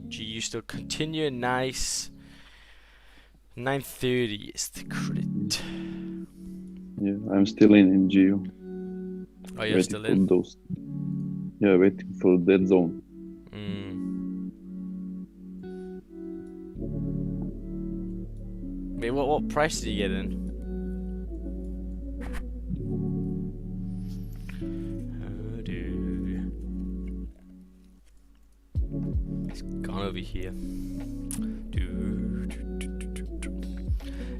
Speaker 2: GU still continuing nice. 930 is the credit.
Speaker 1: Yeah, I'm still in GU.
Speaker 2: Oh, you're still in?
Speaker 1: Those. Yeah, waiting for that zone.
Speaker 2: Wait, what price did you get in? Oh, dude. It's gone over here.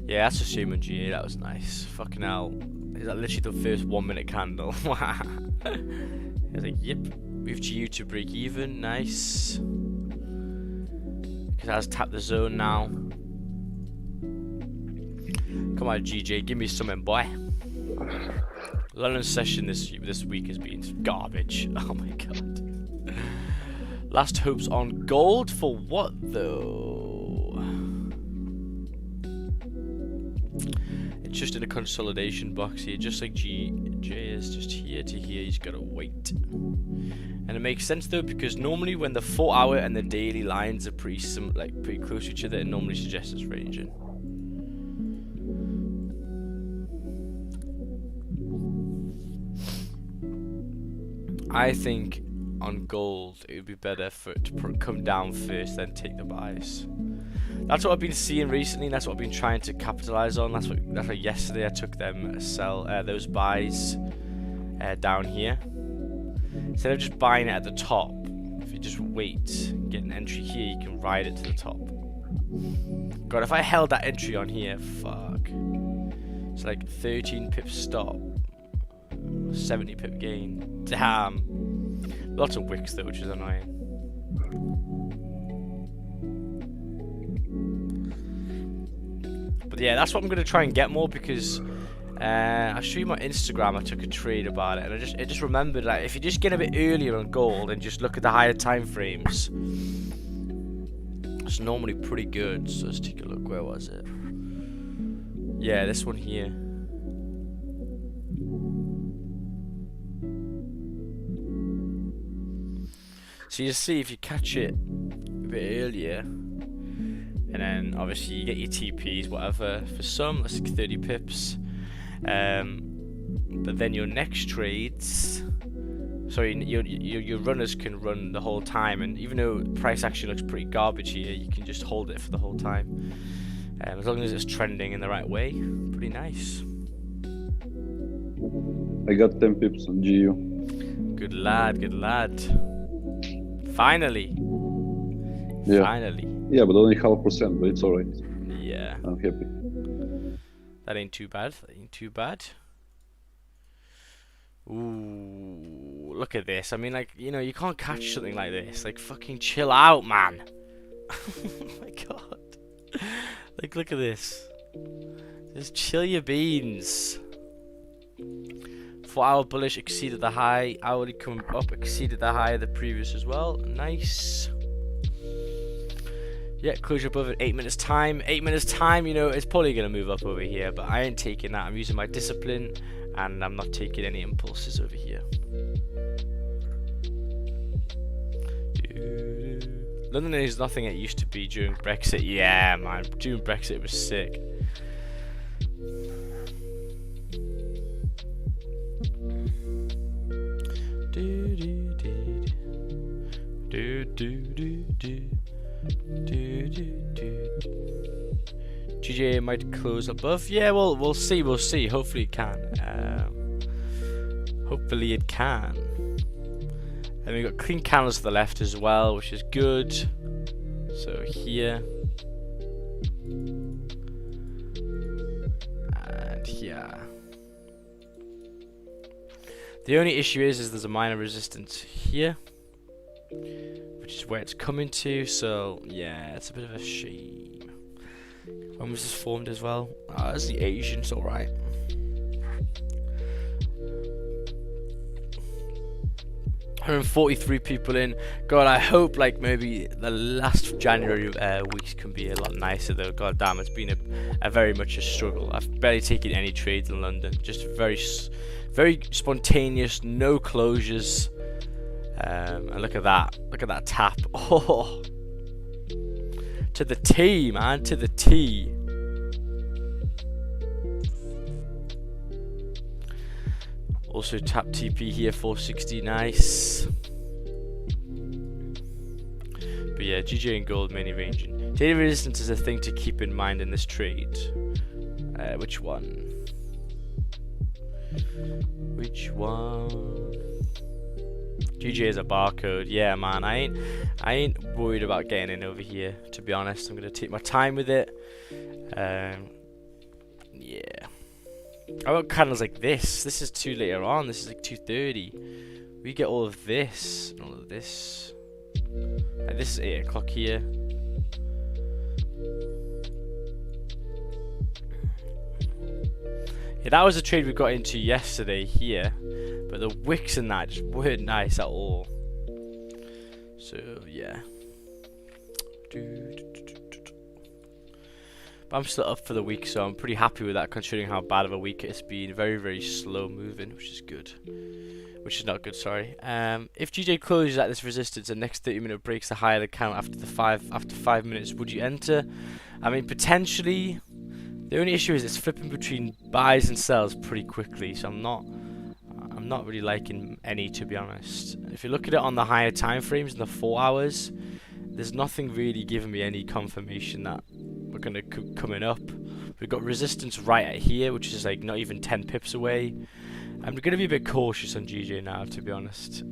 Speaker 2: Yeah, that's a shame on GA. That was nice. Fucking hell. Is that literally the first 1 minute candle? I was like, yep. Move GU to break even. Nice. Because I has tapped the zone now. Come on, GJ, give me something, boy. London session this week has been garbage. Oh my god. Last hopes on gold for what though? It's just in a consolidation box here, just like GJ is just here to here. He's gotta wait, and it makes sense though because normally when the 4 hour and the daily lines are pretty close to each other, it normally suggests it's ranging. I think on gold it would be better for it to come down first, then take the buys. That's what I've been seeing recently. That's what I've been trying to capitalize on. That's why yesterday I took them sell those buys down here. Instead of just buying it at the top, if you just wait, get an entry here, you can ride it to the top. God, if I held that entry on here, fuck. It's like 13 pip stop, 70 pip gain. Damn. Lots of wicks though, which is annoying. But yeah, that's what I'm gonna try and get more, because I'll show you my Instagram. I took a trade about it, and I just remembered, like, if you just get a bit earlier on gold and just look at the higher time frames, it's normally pretty good. So let's take a look. Where was it? Yeah, this one here. So you see, if you catch it a bit earlier, and then obviously you get your TPs, whatever. For some, that's like 30 pips. But then your next trades, sorry, your runners can run the whole time, and even though price action looks pretty garbage here, you can just hold it for the whole time. As long as it's trending in the right way, pretty nice.
Speaker 1: I got 10 pips on GU.
Speaker 2: Good lad, good lad. Finally.
Speaker 1: Yeah.
Speaker 2: Finally.
Speaker 1: Yeah, but only 0.5%, but it's alright.
Speaker 2: Yeah.
Speaker 1: I'm happy.
Speaker 2: That ain't too bad. That ain't too bad. Ooh, look at this. I mean, like, you know, you can't catch something like this. Like, fucking chill out, man. Oh my god. Like, look at this. Just chill your beans. 4 hour bullish exceeded the high. Hourly coming up exceeded the high of the previous as well. Nice. Yeah, closure above it. 8 minutes time. 8 minutes time, you know, it's probably going to move up over here, but I ain't taking that. I'm using my discipline, and I'm not taking any impulses over here. London is nothing it used to be during Brexit. Yeah, man. During Brexit, it was sick. GJ might close above. Yeah, well, we'll see. We'll see. Hopefully it can. Hopefully it can. And we've got clean candles to the left as well, which is good. So here. And here. The only issue is there's a minor resistance here, which is where it's coming to. So yeah, it's a bit of a shame. When was this formed as well? It's the Asian, it's alright. There are 43 people in. God, I hope like maybe the last January weeks can be a lot nicer though. God damn, it's been a very much a struggle. I've barely taken any trades in London. Just very spontaneous, no closures. And look at that. Look at that tap. Oh, to the T, man, to the T. Also tap TP here, 460, nice. But yeah, GJ and gold mainly ranging. Daily resistance is a thing to keep in mind in this trade. Which one? Which one? GJ is a barcode. Yeah, man, I ain't worried about getting in over here, to be honest. I'm gonna take my time with it. Yeah. I got candles like this. This is too later on. This is like 2:30. We get all of this and all of this. Like this is 8 o'clock here. Yeah, that was a trade we got into yesterday here, but the wicks and that just weren't nice at all. So yeah. But I'm still up for the week, so I'm pretty happy with that considering how bad of a week it's been. Very, very slow moving, which is good. Which is not good, sorry. If GJ closes at this resistance and next 30-minute breaks the high of the count after 5 minutes, would you enter? I mean, potentially. The only issue is it's flipping between buys and sells pretty quickly, so I'm not really liking any, to be honest. If you look at it on the higher time frames in the 4 hours, there's nothing really giving me any confirmation that we're gonna coming up. We've got resistance right at here, which is like not even 10 pips away. I'm gonna be a bit cautious on GJ now, to be honest.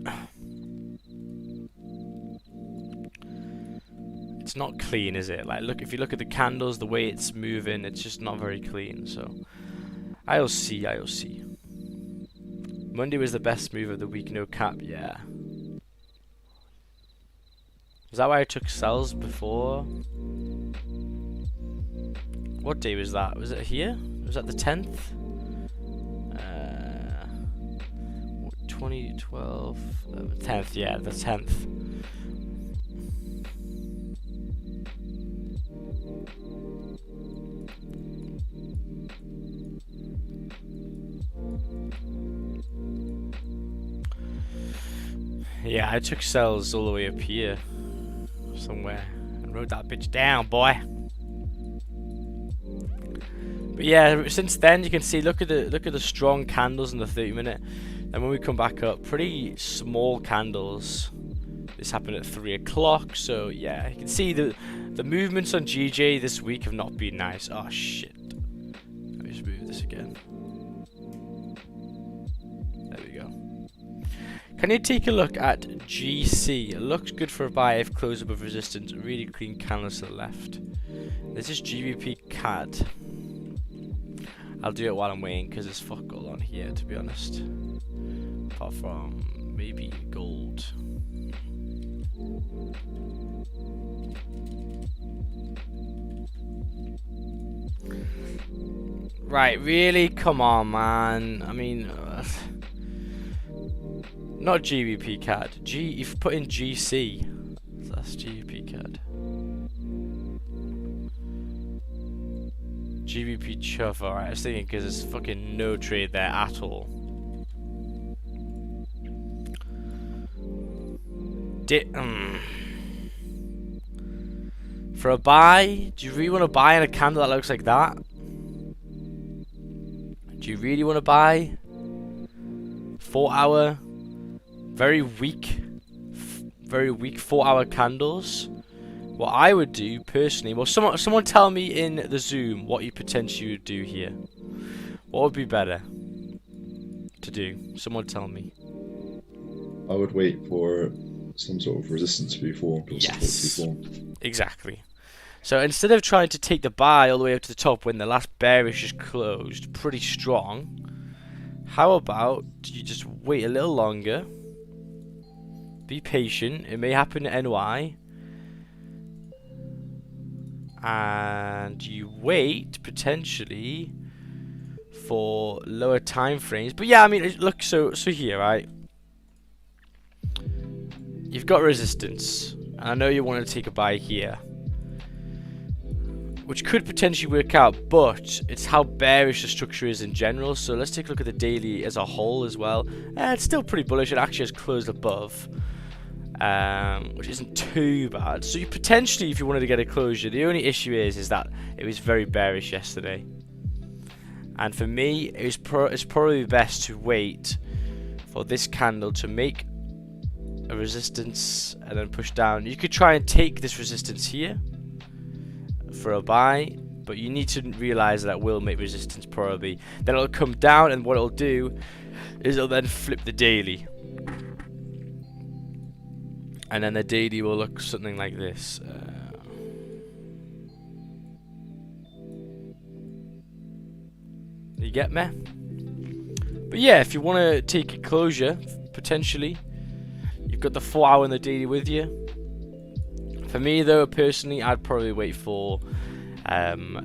Speaker 2: It's not clean, is it? Like, look, if you look at the candles, the way it's moving, it's just not very clean. So, I'll see. Monday was the best move of the week, no cap. Yeah. Is that why I took sells before? What day was that? Was it here? Was that the 10th? 2012, 10th, yeah, the 10th. Yeah, I took cells all the way up here somewhere and wrote that bitch down, boy. But yeah, since then you can see, look at the strong candles in the 30-minute, and when we come back up, pretty small candles. This happened at 3 o'clock, so yeah, you can see the movements on GJ this week have not been nice. Oh shit! Let me just move this again. There we go. Can you take a look at GC? It looks good for a buy if close above resistance. Really clean candles to the left. This is GBP CAD. I'll do it while I'm waiting because there's fuck all on here, to be honest. Apart from maybe gold. Right, really? Come on, man. I mean, not GBP CAD. If you put in GC, that's GBP CAD. GBP chuff. Alright, I was thinking because there's fucking no trade there at all. For a buy, do you really want to buy in a candle that looks like that? Do you really want to buy 4 hour, very weak 4 hour candles? What I would do personally, well, someone tell me in the Zoom what you potentially would do here. What would be better to do? Someone tell me.
Speaker 10: I would wait for some sort of resistance to be formed or support to be formed.
Speaker 2: Exactly. So instead of trying to take the buy all the way up to the top when the last bearish is closed pretty strong, how about you just wait a little longer, be patient, it may happen at NY, and you wait potentially for lower time frames. But yeah, I mean, look, so here, right? You've got resistance, and I know you want to take a buy here, which could potentially work out, but it's how bearish the structure is in general. So let's take a look at the daily as a whole as well. It's still pretty bullish. It actually has closed above, which isn't too bad. So you potentially, if you wanted to get a closure, the only issue is that it was very bearish yesterday. And for me, it's probably best to wait for this candle to make a resistance and then push down. You could try and take this resistance here for a buy, but you need to realize that will make resistance probably. Then it'll come down, and what it'll do is it'll then flip the daily, and then the daily will look something like this. You get me? But yeah, if you want to take a closure, potentially, you've got the 4 hour and the daily with you. For me though, personally, I'd probably wait for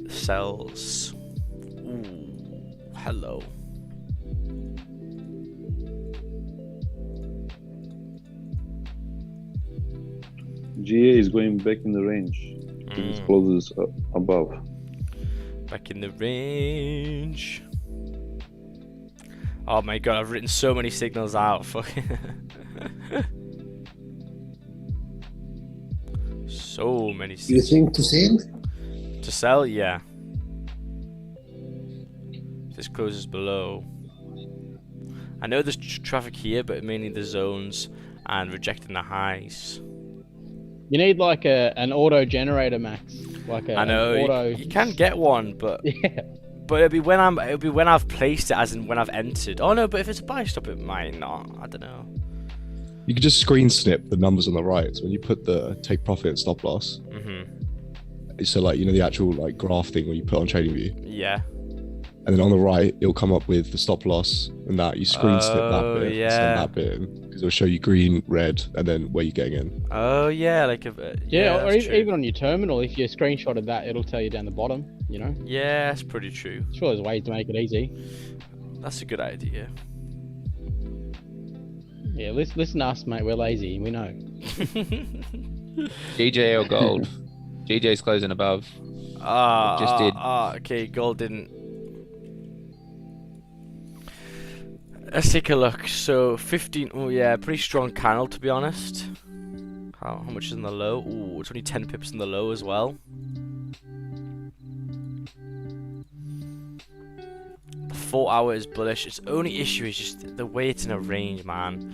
Speaker 2: sells. Ooh, hello.
Speaker 1: GA is going back in the range. It closes above.
Speaker 2: Back in the range. Oh my god, I've written so many signals out. So many signals.
Speaker 7: You think to sell?
Speaker 2: To sell, yeah. This closes below. I know there's traffic here, but mainly the zones and rejecting the highs.
Speaker 4: You need like an auto generator, Max. like
Speaker 2: I know
Speaker 4: auto.
Speaker 2: you can get one, but
Speaker 4: Yeah.
Speaker 2: but it'll be when I've placed it, as in when I've entered. Oh no, but if it's a buy stop, it might not. I don't know.
Speaker 11: You could just screen snip the numbers on the right. So when you put the take profit and stop loss, so like, you know, the actual like graph thing where you put on TradingView.
Speaker 2: Yeah.
Speaker 11: And then on the right, it'll come up with the stop loss and that you screen snip that bit,
Speaker 2: yeah.
Speaker 11: send that bit in, because it'll show you green, red, and then where you're getting in.
Speaker 2: Oh yeah, like
Speaker 4: Yeah, or
Speaker 2: that's true.
Speaker 4: even on your terminal, if you screenshotted that, it'll tell you down the bottom. You know.
Speaker 2: Yeah, that's pretty true.
Speaker 4: Sure, there's ways to make it easy.
Speaker 2: That's a good idea.
Speaker 4: Yeah, listen to us, mate. We're lazy. We know.
Speaker 5: GJ or gold? GJ's closing above. Just did.
Speaker 2: Okay, gold didn't. Let's take a look. So 15. Oh yeah, pretty strong candle to be honest. How much is in the low? Ooh, it's only 10 pips in the low as well. The 4 hour is bullish. Its only issue is just the way it's in a range, man.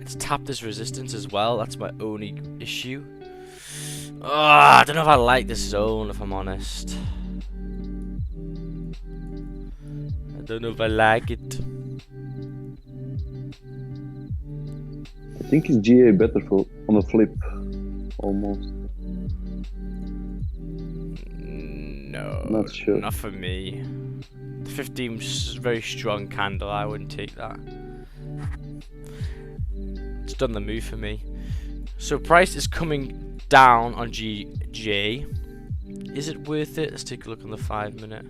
Speaker 2: It's tapped this resistance as well. That's my only issue. I don't know if I like this zone, if I'm honest. I don't know if I like it.
Speaker 1: I think it's GA better for on a flip, almost.
Speaker 2: No,
Speaker 1: Not sure.
Speaker 2: not for me. The 15's very strong candle. I wouldn't take that. It's done the move for me. So price is coming down on GJ. Is it worth it? Let's take a look on the 5 minute.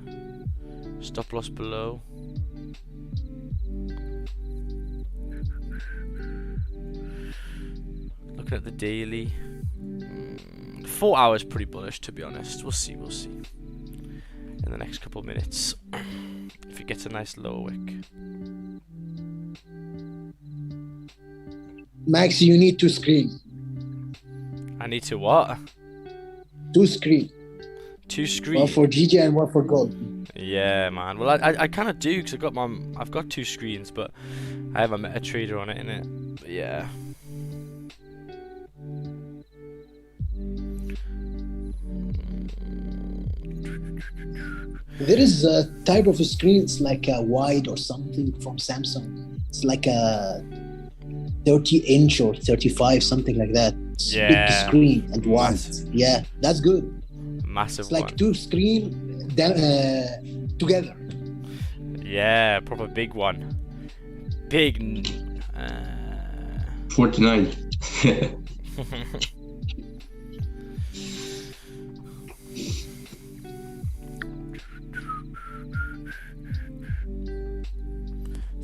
Speaker 2: Stop loss below. Looking at the daily. 4 hours pretty bullish, to be honest. We'll see, we'll see. In the next couple of minutes. If it gets a nice low wick.
Speaker 7: Max, you need to screen.
Speaker 2: I need to what?
Speaker 7: 2 screen.
Speaker 2: 2 screens.
Speaker 7: One for GJ and one for gold.
Speaker 2: Yeah, man. Well, I kind of do because I've got 2 screens, but I have a MetaTrader on it, innit? But yeah.
Speaker 7: There is a type of a screen, it's like a wide or something from Samsung. It's like a 30-inch or 35, something like that. It's
Speaker 2: Yeah.
Speaker 7: big screen and wide.
Speaker 2: Massive.
Speaker 7: Yeah, that's good.
Speaker 2: Massive
Speaker 7: It's like
Speaker 2: one.
Speaker 7: 2 screen together.
Speaker 2: Yeah, proper big one. Big.
Speaker 9: 49.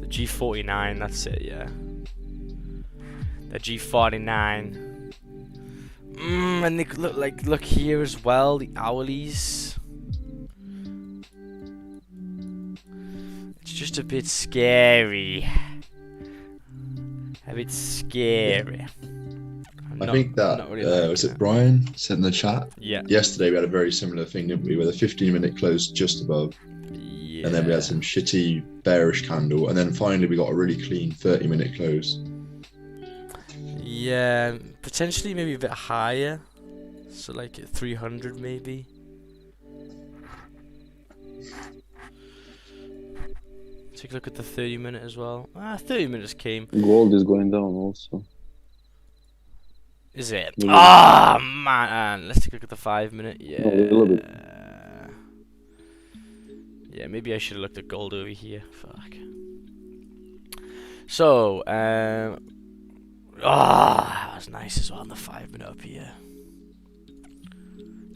Speaker 2: The G49, that's it, yeah. The G49. And they look here as well, the hourlies. It's just a bit scary. A bit scary.
Speaker 10: I think that
Speaker 2: not really liking
Speaker 10: was it Brian said in the chat.
Speaker 2: Yeah.
Speaker 10: Yesterday we had a very similar thing, didn't we? Where the 15-minute closed just above,
Speaker 2: Yeah.
Speaker 10: and then we had some shitty bearish candle, and then finally we got a really clean 30-minute close.
Speaker 2: Yeah, potentially maybe a bit higher. So like at 300 maybe. Take a look at the 30-minute as well. 30 minutes came.
Speaker 1: Gold is going down also.
Speaker 2: Is it?
Speaker 1: Yeah.
Speaker 2: Ah, man. Let's take a look at the 5-minute. Yeah.
Speaker 1: No, a little bit.
Speaker 2: Yeah, maybe I should have looked at gold over here. Fuck. So, that was nice as well on the 5-minute up here.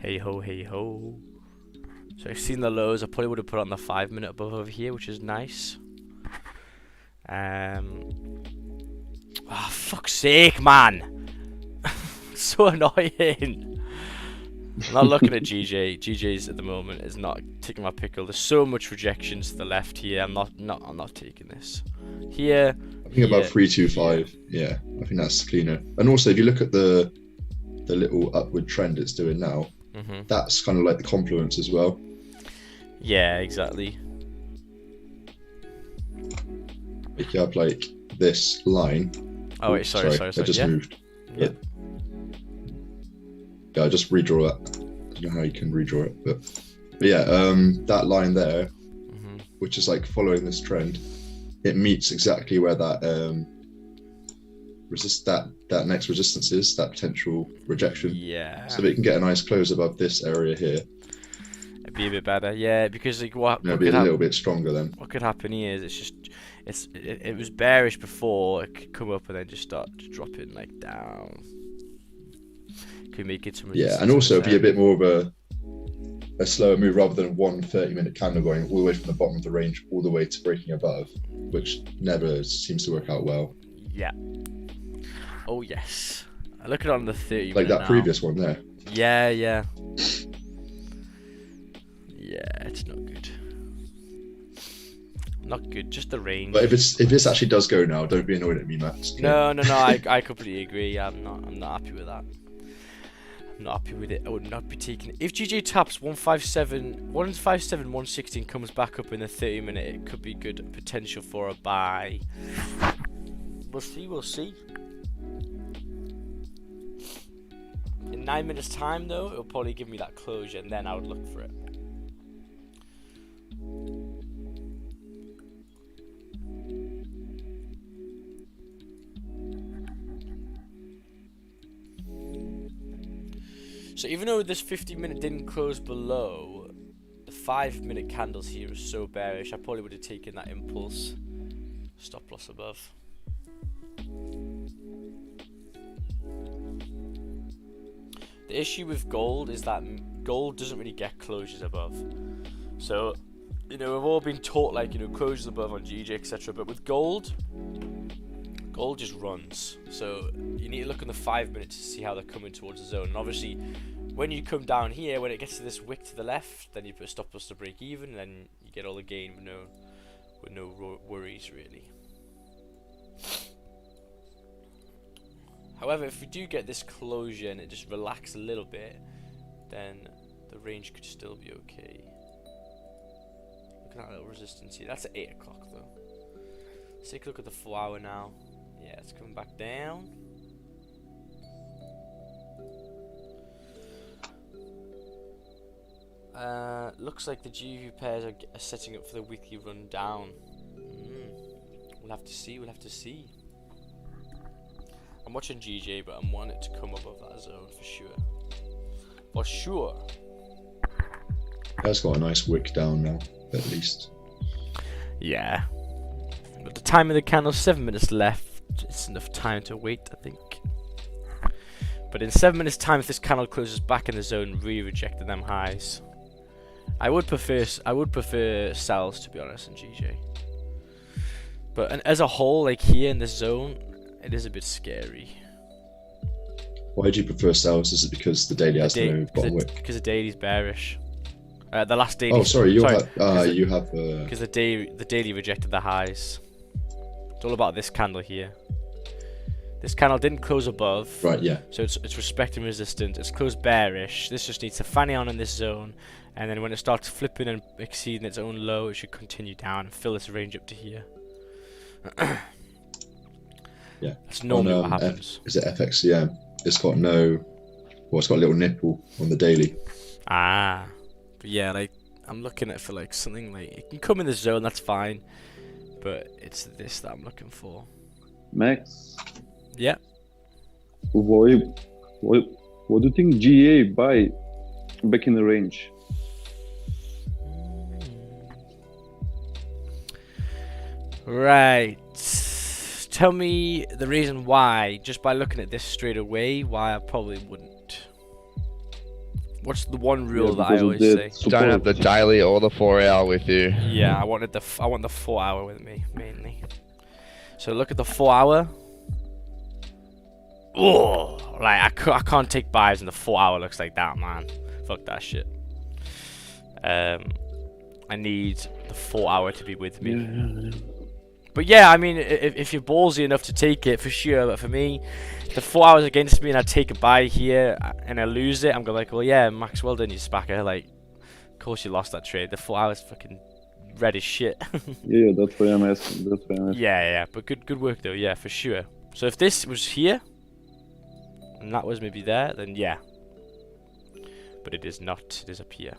Speaker 2: Hey ho, hey ho. So I've seen the lows. I probably would have put on the 5-minute above over here, which is nice. Fuck's sake, man! So annoying. I'm not looking at GJ. GJ's at the moment is not taking my pickle. There's so much rejections to the left here. I'm not taking this. Here.
Speaker 10: I think about 325. Yeah, I think that's cleaner. And also, if you look at the little upward trend it's doing now, that's kind of like the confluence as well.
Speaker 2: Yeah, exactly.
Speaker 10: If you have like this line.
Speaker 2: Oh wait, sorry.
Speaker 10: That just
Speaker 2: Yeah.
Speaker 10: moved.
Speaker 2: Yeah.
Speaker 10: Yeah, I just redraw that. I don't know how you can redraw it, but yeah, that line there, which is like following this trend, it meets exactly where that that next resistance is, that potential rejection.
Speaker 2: Yeah.
Speaker 10: So that you can get a nice close above this area here.
Speaker 2: It'd be a bit better, yeah, because like what
Speaker 10: It'll be a little bit stronger then.
Speaker 2: What could happen here is it was bearish before, it could come up and then just start dropping like down. Could make it some resistance.
Speaker 10: Yeah, and also be a bit more of a slower move rather than one 30-minute candle going all the way from the bottom of the range all the way to breaking above, which never seems to work out well.
Speaker 2: Yeah. Oh yes. I look at it on the 30
Speaker 10: like that
Speaker 2: now.
Speaker 10: Previous one there.
Speaker 2: Yeah, yeah. Yeah, it's not good. Not good, just the range.
Speaker 10: But if this actually does go now, don't be annoyed at me, Max. Okay?
Speaker 2: No, I completely agree. I'm not happy with that. I'm not happy with it. I would not be taking it. If GJ taps 157, 116 comes back up in the 30-minute, it could be good potential for a buy. We'll see. In 9 minutes time though, it'll probably give me that closure and then I would look for it. So even though this 50-minute didn't close below, the 5-minute candles here are so bearish, I probably would have taken that impulse. Stop loss above. The issue with gold is that gold doesn't really get closures above. So, you know, we've all been taught like, you know, closures above on GJ, etc. But with gold just runs. So you need to look on the 5 minutes to see how they're coming towards the zone. And obviously, when you come down here, when it gets to this wick to the left, then you put a stop loss to break even, and then you get all the gain with no worries really. However, if we do get this closure and it just relaxes a little bit, then the range could still be okay. Look at that little resistance here. That's at 8 o'clock though. Let's take a look at the 4 hour now. Yeah, it's coming back down. Looks like the GBP pairs are setting up for the weekly run down. We'll have to see. I'm watching GJ, but I'm wanting it to come above that zone for sure.
Speaker 10: That's got a nice wick down now, at least.
Speaker 2: Yeah. But the time of the candle, 7 minutes left. It's enough time to wait, I think. But in 7 minutes time, if this candle closes back in the zone, re-rejecting them highs, I would prefer sells, to be honest, in GJ. But as a whole, like here in this zone, it is a bit scary.
Speaker 10: Why do you prefer sells? Is it because the daily has no bottom wick?
Speaker 2: Because the daily's bearish. The last daily.
Speaker 10: Oh, sorry, you have.
Speaker 2: Because the daily rejected the highs. It's all about this candle here. This candle didn't close above.
Speaker 10: Right, yeah.
Speaker 2: So it's respecting resistance. It's closed bearish. This just needs to fanny on in this zone, and then when it starts flipping and exceeding its own low, it should continue down and fill this range up to here.
Speaker 10: Yeah.
Speaker 2: That's normally what happens.
Speaker 10: Is it FXCM? It's got it's got a little nipple on the daily.
Speaker 2: Ah. But yeah, like, I'm looking at it for like something like, it can come in the zone, that's fine. But it's this that I'm looking for.
Speaker 1: Max?
Speaker 2: Yeah.
Speaker 1: What do you think GA buy back in the range?
Speaker 2: Right. Tell me the reason why, just by looking at this straight away, why I probably wouldn't. What's the one rule that I always say?
Speaker 12: Don't have the daily or the 4 hour with you.
Speaker 2: Yeah, I want the 4 hour with me mainly. So look at the 4 hour. Oh, like I can't take buys and the 4 hour looks like that, man. Fuck that shit. I need the 4 hour to be with me.
Speaker 1: Yeah.
Speaker 2: But yeah, I mean, if you're ballsy enough to take it, for sure. But for me, the 4 hours against me and I take a buy here and I lose it, I'm going like, well, yeah, Max, well done, you spacker. Like, of course you lost that trade. The 4 hours fucking red as shit.
Speaker 1: Yeah, that's why I'm asking.
Speaker 2: Yeah, but good work though. Yeah, for sure. So if this was here and that was maybe there, then yeah, but it is not. It is up here.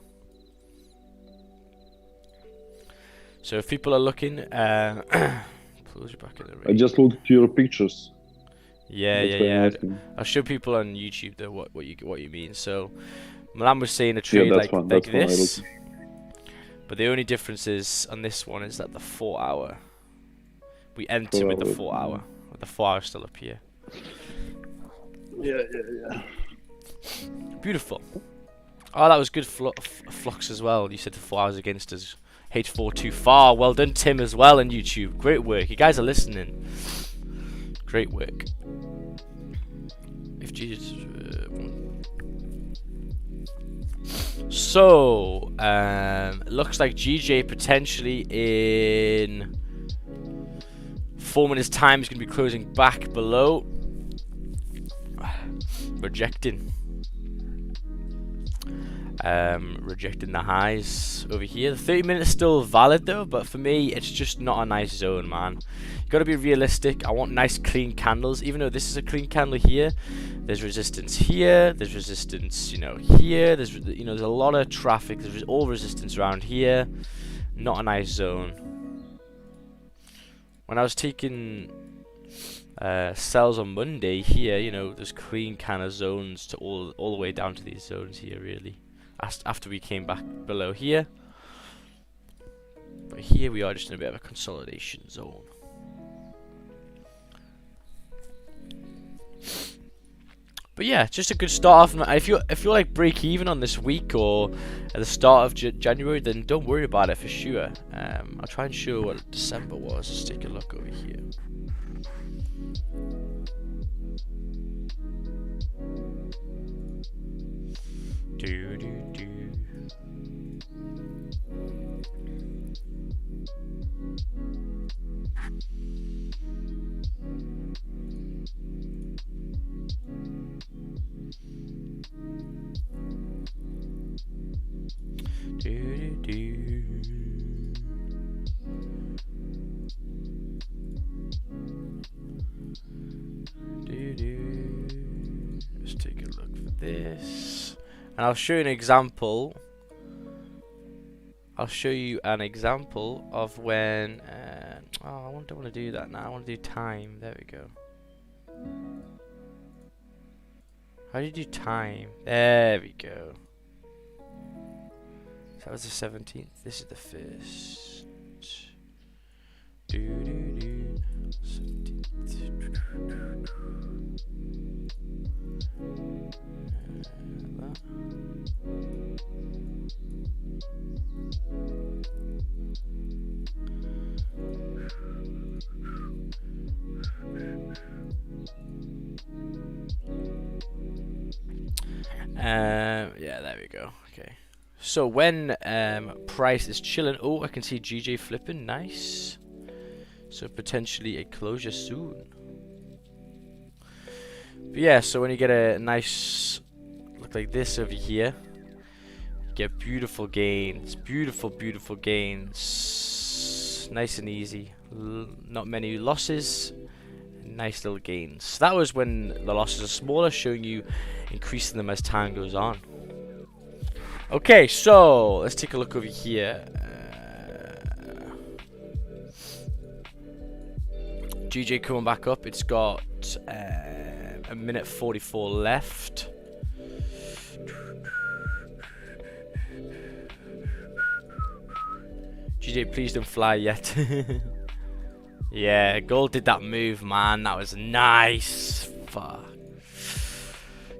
Speaker 2: So if people are looking, close your back in the ring.
Speaker 1: I just looked at your pictures.
Speaker 2: Yeah,
Speaker 1: That's
Speaker 2: yeah,
Speaker 1: why I'm
Speaker 2: yeah.
Speaker 1: asking.
Speaker 2: I'll show people on YouTube though what you mean. So Milan was saying a trade
Speaker 1: that's
Speaker 2: like
Speaker 1: fine,
Speaker 2: like
Speaker 1: that's fine, I
Speaker 2: this, but the only difference is on this one is that the 4 hour. We enter with the 4 hour. With the 4 hour still up here.
Speaker 1: Yeah.
Speaker 2: Beautiful. Oh, that was good flux as well. You said the 4 hours against us. H4 too far. Well done, Tim, as well on YouTube. Great work. You guys are listening. Great work. If Jesus. So, looks like GJ potentially in 4 minutes' time is going to be closing back below. Rejecting the highs over here. The 30 minutes is still valid though, but for me it's just not a nice zone, man. You got to be realistic. I want nice clean candles. Even though this is a clean candle here, there's resistance here, there's resistance, here, there's there's a lot of traffic, there's all resistance around here. Not a nice zone. When I was taking sells on Monday here, there's clean kind of zones to all the way down to these zones here, really. After we came back below here, but here we are just in a bit of a consolidation zone. But yeah, just a good start off. If you're like break even on this week or at the start of January, then don't worry about it for sure. I'll try and show what December was. Let's take a look over here. Let's take a look for this, and I'll show you an example. I'll show you an example of when. I don't want to do that now. I want to do time. There we go. How do you do time? There we go. So that was the 17th. This is the 1st. 17th. Yeah, there we go. Okay. So when price is chilling, I can see GJ flipping. Nice. So potentially a closure soon. But yeah, so when you get a nice look like this over here, you get beautiful gains. Beautiful gains. Nice and easy. Not many losses. Nice little gains. So that was when the losses are smaller, showing you increasing them as time goes on. Okay, so let's take a look over here. GJ coming back up. It's got a minute 44 left. GJ, please don't fly yet. Yeah, gold did that move, man. That was nice. Fuck.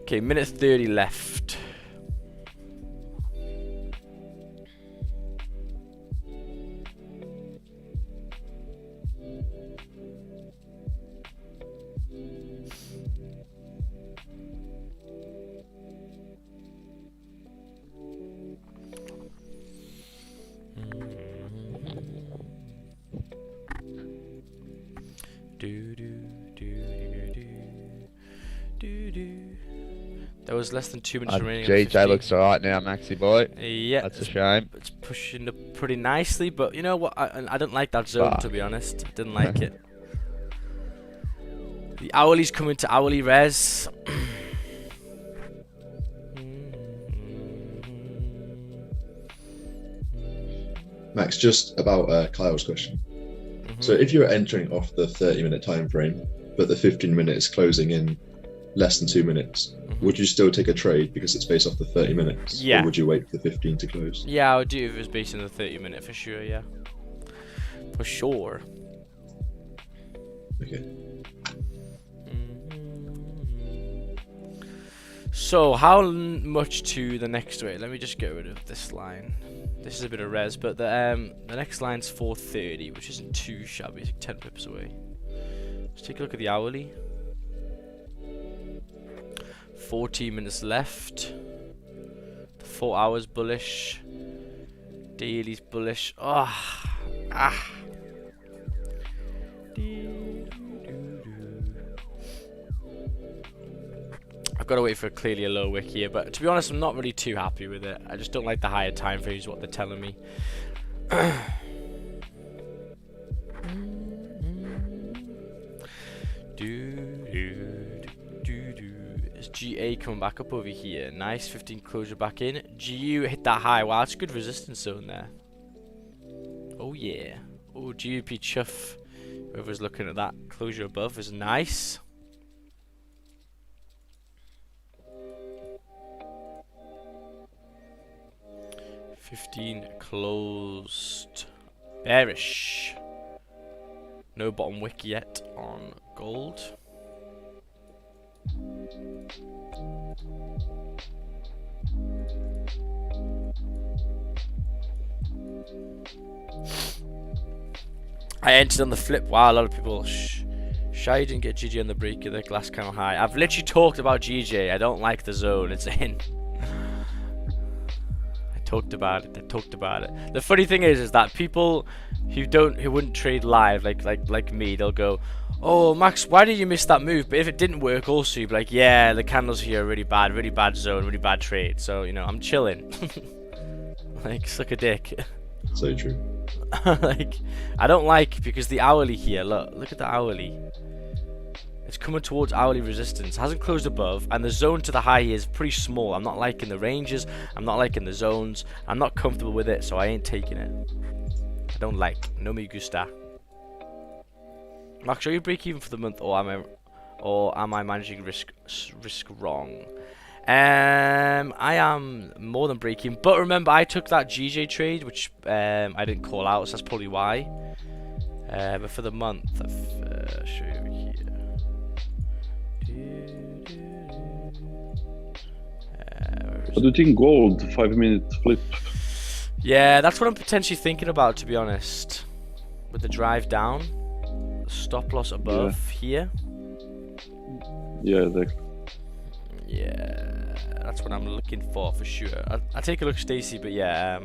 Speaker 2: Okay, minute 30 left. There was less than 2 minutes remaining.
Speaker 12: GJ looks alright now, Maxi boy.
Speaker 2: Yeah,
Speaker 12: that's a shame.
Speaker 2: It's pushing up pretty nicely, but you know what? I don't like that zone, to be honest. I didn't like it. The hourly's coming to hourly res.
Speaker 10: Max, just about Kyle's question. So if you're entering off the 30-minute time frame, but the 15-minute is closing in less than 2 minutes, would you still take a trade because it's based off the 30 minutes?
Speaker 2: Yeah.
Speaker 10: Or would you wait for the 15 to close?
Speaker 2: Yeah, I would do it if it was based on the 30-minute for sure. Yeah, for sure.
Speaker 10: Okay.
Speaker 2: So how much to the next rate? Let me just get rid of this line. This is a bit of res, but the next line's 430, which isn't too shabby. It's like 10 pips away. Let's take a look at the hourly. 14 minutes left. The 4 hours bullish. Daily's bullish. I've got to wait for clearly a low wick here, but to be honest, I'm not really too happy with it. I just don't like the higher time frames, what they're telling me. Is GA coming back up over here? Nice, 15 closure back in. GU hit that high. Wow, that's a good resistance zone there. Oh yeah. Oh, GUP chuff. Whoever's looking at that closure above is nice. $15 closed. Bearish. No bottom wick yet on gold. I entered on the flip. Wow, a lot of people. Shy didn't get GG on the break of the glass candle high. I've literally talked about GJ. I don't like the zone it's in. I talked about it. The funny thing is that people who wouldn't trade live like me, they'll go, "Oh, Max, why did you miss that move?" But if it didn't work, also you'd be like, "Yeah, the candles here are really bad zone, really bad trade." So you know, I'm chilling. Like, suck a dick.
Speaker 10: So true.
Speaker 2: Like, I don't like, because the hourly here, look at the hourly. It's coming towards hourly resistance. Hasn't closed above, and the zone to the high here is pretty small. I'm not liking the ranges. I'm not liking the zones. I'm not comfortable with it, so I ain't taking it. I don't like. No me gusta. Max, are you break even for the month, or am I managing risk wrong? I am more than breaking, but remember I took that GJ trade, which I didn't call out, so that's probably why. But for the month, I'll show you over here.
Speaker 1: What do you think gold 5-minute flip?
Speaker 2: Yeah, that's what I'm potentially thinking about, to be honest. With the drive down, stop loss above here.
Speaker 1: Yeah, exactly.
Speaker 2: Yeah, that's what I'm looking for sure. I'll take a look, Stacy, but yeah,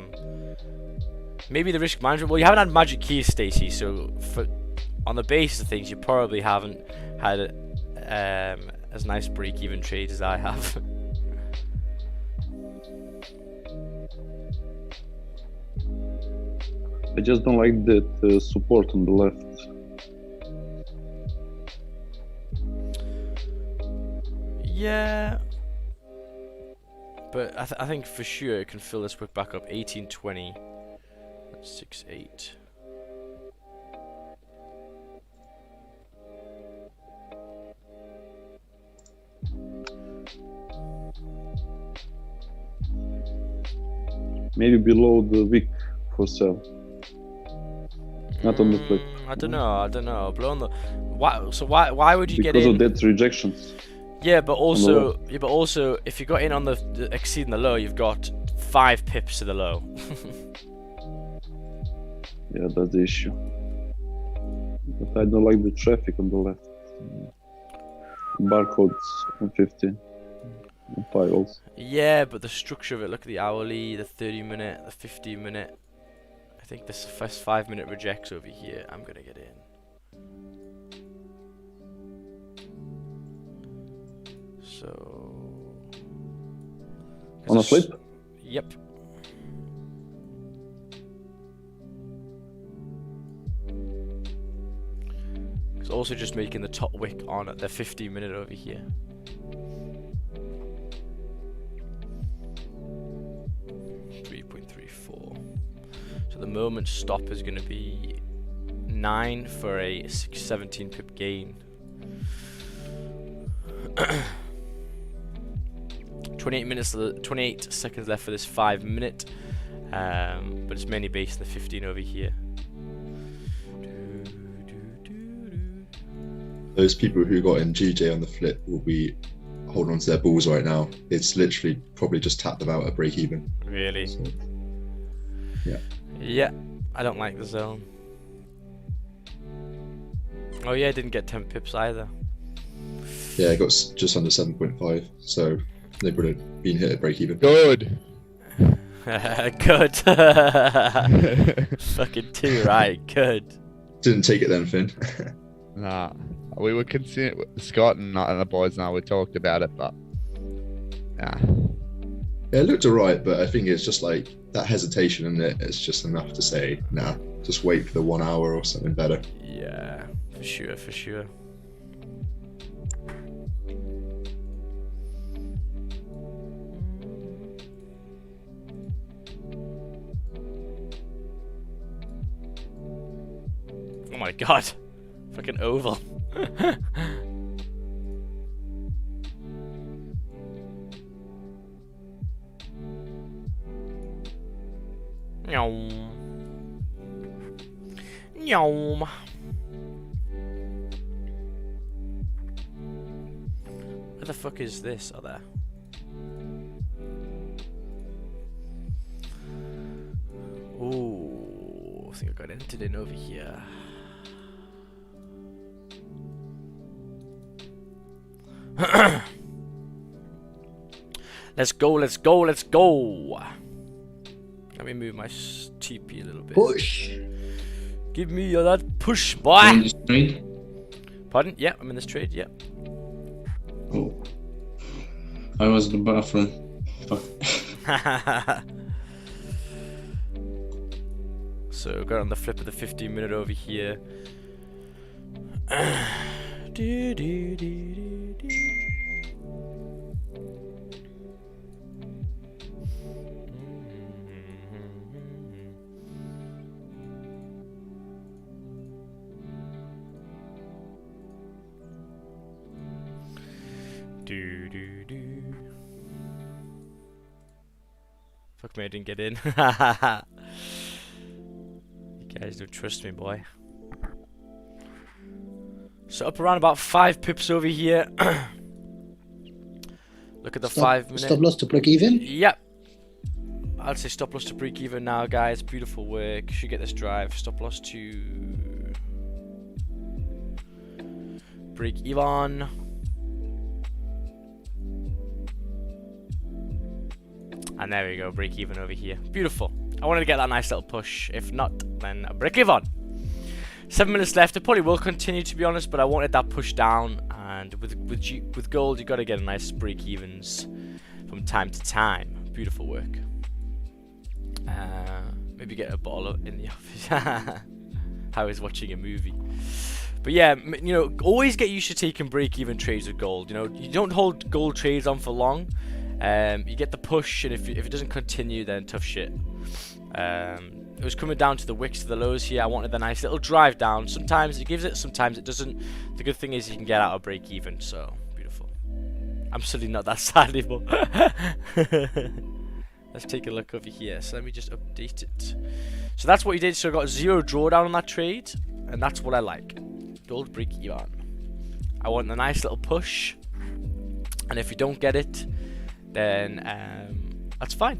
Speaker 2: maybe the risk management. Well, you haven't had magic keys, Stacy, so on the basis of things, you probably haven't had as nice break-even trades as I have.
Speaker 1: I just don't like that support on the left.
Speaker 2: Yeah, but I think for sure it can fill this wick back up. 1820. That's 6.8.
Speaker 1: Maybe below the wick for sell. Not on the flip.
Speaker 2: I don't know. Below on the why would you get in?
Speaker 1: Because of that rejections.
Speaker 2: Yeah, but also if you got in on the exceeding the low, you've got 5 pips to the low.
Speaker 1: Yeah, that's the issue. But I don't like the traffic on the left. Barcodes on 50. And files.
Speaker 2: Yeah, but the structure of it, look at the hourly, the 30-minute, the 15-minute. I think this first 5-minute rejects over here. I'm gonna get in. So
Speaker 1: on a flip?
Speaker 2: Yep. It's also just making the top wick on the 15-minute over here. So So the moment stop is going to be 9 for a 17 pip gain. 28 seconds left for this 5 minute, but it's mainly based on the 15 over here.
Speaker 10: Those people who got in GJ on the flip will be holding on to their balls right now. It's literally probably just tapped them out at break even.
Speaker 2: Really?
Speaker 10: So, yeah.
Speaker 2: Yeah, I don't like the zone. Oh yeah, I didn't get 10 pips either.
Speaker 10: Yeah, it got just under 7.5, so they would have been hit at break even.
Speaker 12: Good.
Speaker 2: Good. Fucking too right. Good.
Speaker 10: Didn't take it then, Finn.
Speaker 12: Nah, we were considering, Scott and the boys and I, we talked about it, but nah.
Speaker 10: Yeah, it looked alright, but I think it's just like that hesitation in it. It's just enough to say, nah, just wait for the 1 hour or something better.
Speaker 2: Yeah, for sure, for sure. Oh my god, fucking oval. Yum. Yum. Where the fuck is this? Oh, there. Ooh, I think I got entered in over here. Let's go, let's go, let's go. Let me move my TP a little bit.
Speaker 7: Push.
Speaker 2: Give me that push, boy.
Speaker 9: In this trade?
Speaker 2: Pardon? Yeah, I'm in this trade, yeah.
Speaker 9: Oh. I was in the bathroom. Fuck.
Speaker 2: So, got on the flip of the 15 minute over here. Do, do, do, do, do. Do, do, do. Fuck me, I didn't get in. You guys don't trust me, boy. So up around about 5 pips over here. Look at the 5 minute.
Speaker 7: Stop loss to break even?
Speaker 2: Yep. I'd say stop loss to break even now, guys. Beautiful work. Should get this drive. Stop loss to break even. And there we go, break even over here. Beautiful. I wanted to get that nice little push. If not, then a break even. 7 minutes left. It probably will continue, to be honest, but I wanted that push down. And with gold, you got to get a nice break evens from time to time. Beautiful work. Maybe get a bottle in the office. I was watching a movie. But yeah, you know, always get used to taking break even trades with gold. You know, you don't hold gold trades on for long. You get the push, and if it doesn't continue, then tough shit. It was coming down to the wicks, to the lows here. I wanted the nice little drive down. Sometimes it gives it, sometimes it doesn't. The good thing is you can get out of break even, so beautiful. I'm certainly not that sad anymore. Let's take a look over here. So let me just update it. So that's what you did. So I got 0 drawdown on that trade, and that's what I like. Gold break even. I want the nice little push, and if you don't get it, then that's fine.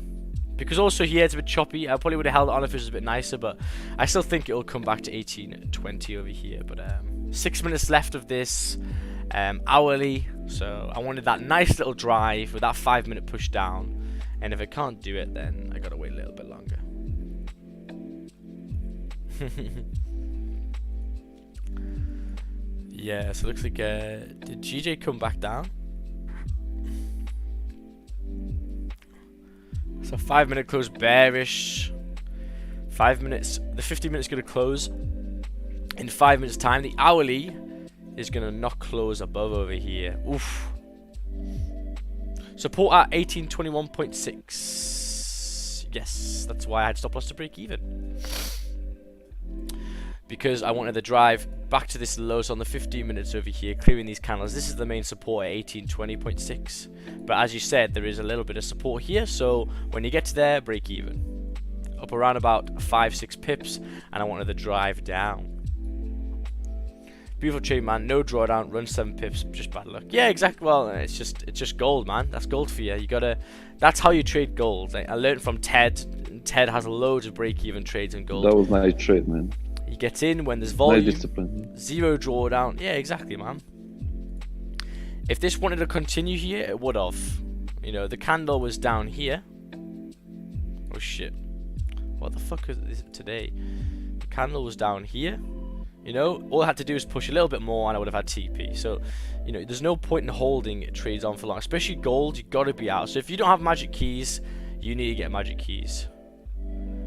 Speaker 2: Because also here it's a bit choppy. I probably would have held it on if it was a bit nicer, but I still think it'll come back to 18.20 over here. But 6 minutes left of this hourly, so I wanted that nice little drive with that 5 minute push down, and if I can't do it, then I gotta wait a little bit longer. Yeah, so it looks like did GJ come back down? So 5 minute close bearish. 5 minutes. The 50 minutes going to close in 5 minutes time. The hourly is going to not close above over here. Oof. Support at 1821.6. Yes, that's why I had stop loss to break even. Because I wanted to drive back to this low, so on the 15 minutes over here, clearing these candles. This is the main support at 1820.6. But as you said, there is a little bit of support here, so when you get to there, break even. Up around about 5-6 pips, and I wanted to drive down. Beautiful trade, man. No drawdown, run 7 pips, just bad luck. Yeah, exactly. Well, it's just gold, man. That's gold for you. You gotta. That's how you trade gold. I learned from Ted. Ted has loads of break-even trades in gold.
Speaker 1: That was nice trade, man.
Speaker 2: He gets in when there's
Speaker 1: Nice
Speaker 2: volume,
Speaker 1: discipline.
Speaker 2: zero drawdown. Yeah, exactly, man. If this wanted to continue here, it would have. You know, the candle was down here. Oh shit! What the fuck is this today? The candle was down here. You know, all I had to do is push a little bit more and I would have had TP. So, you know, there's no point in holding trades on for long. Especially gold, you've got to be out. So if you don't have magic keys, you need to get magic keys.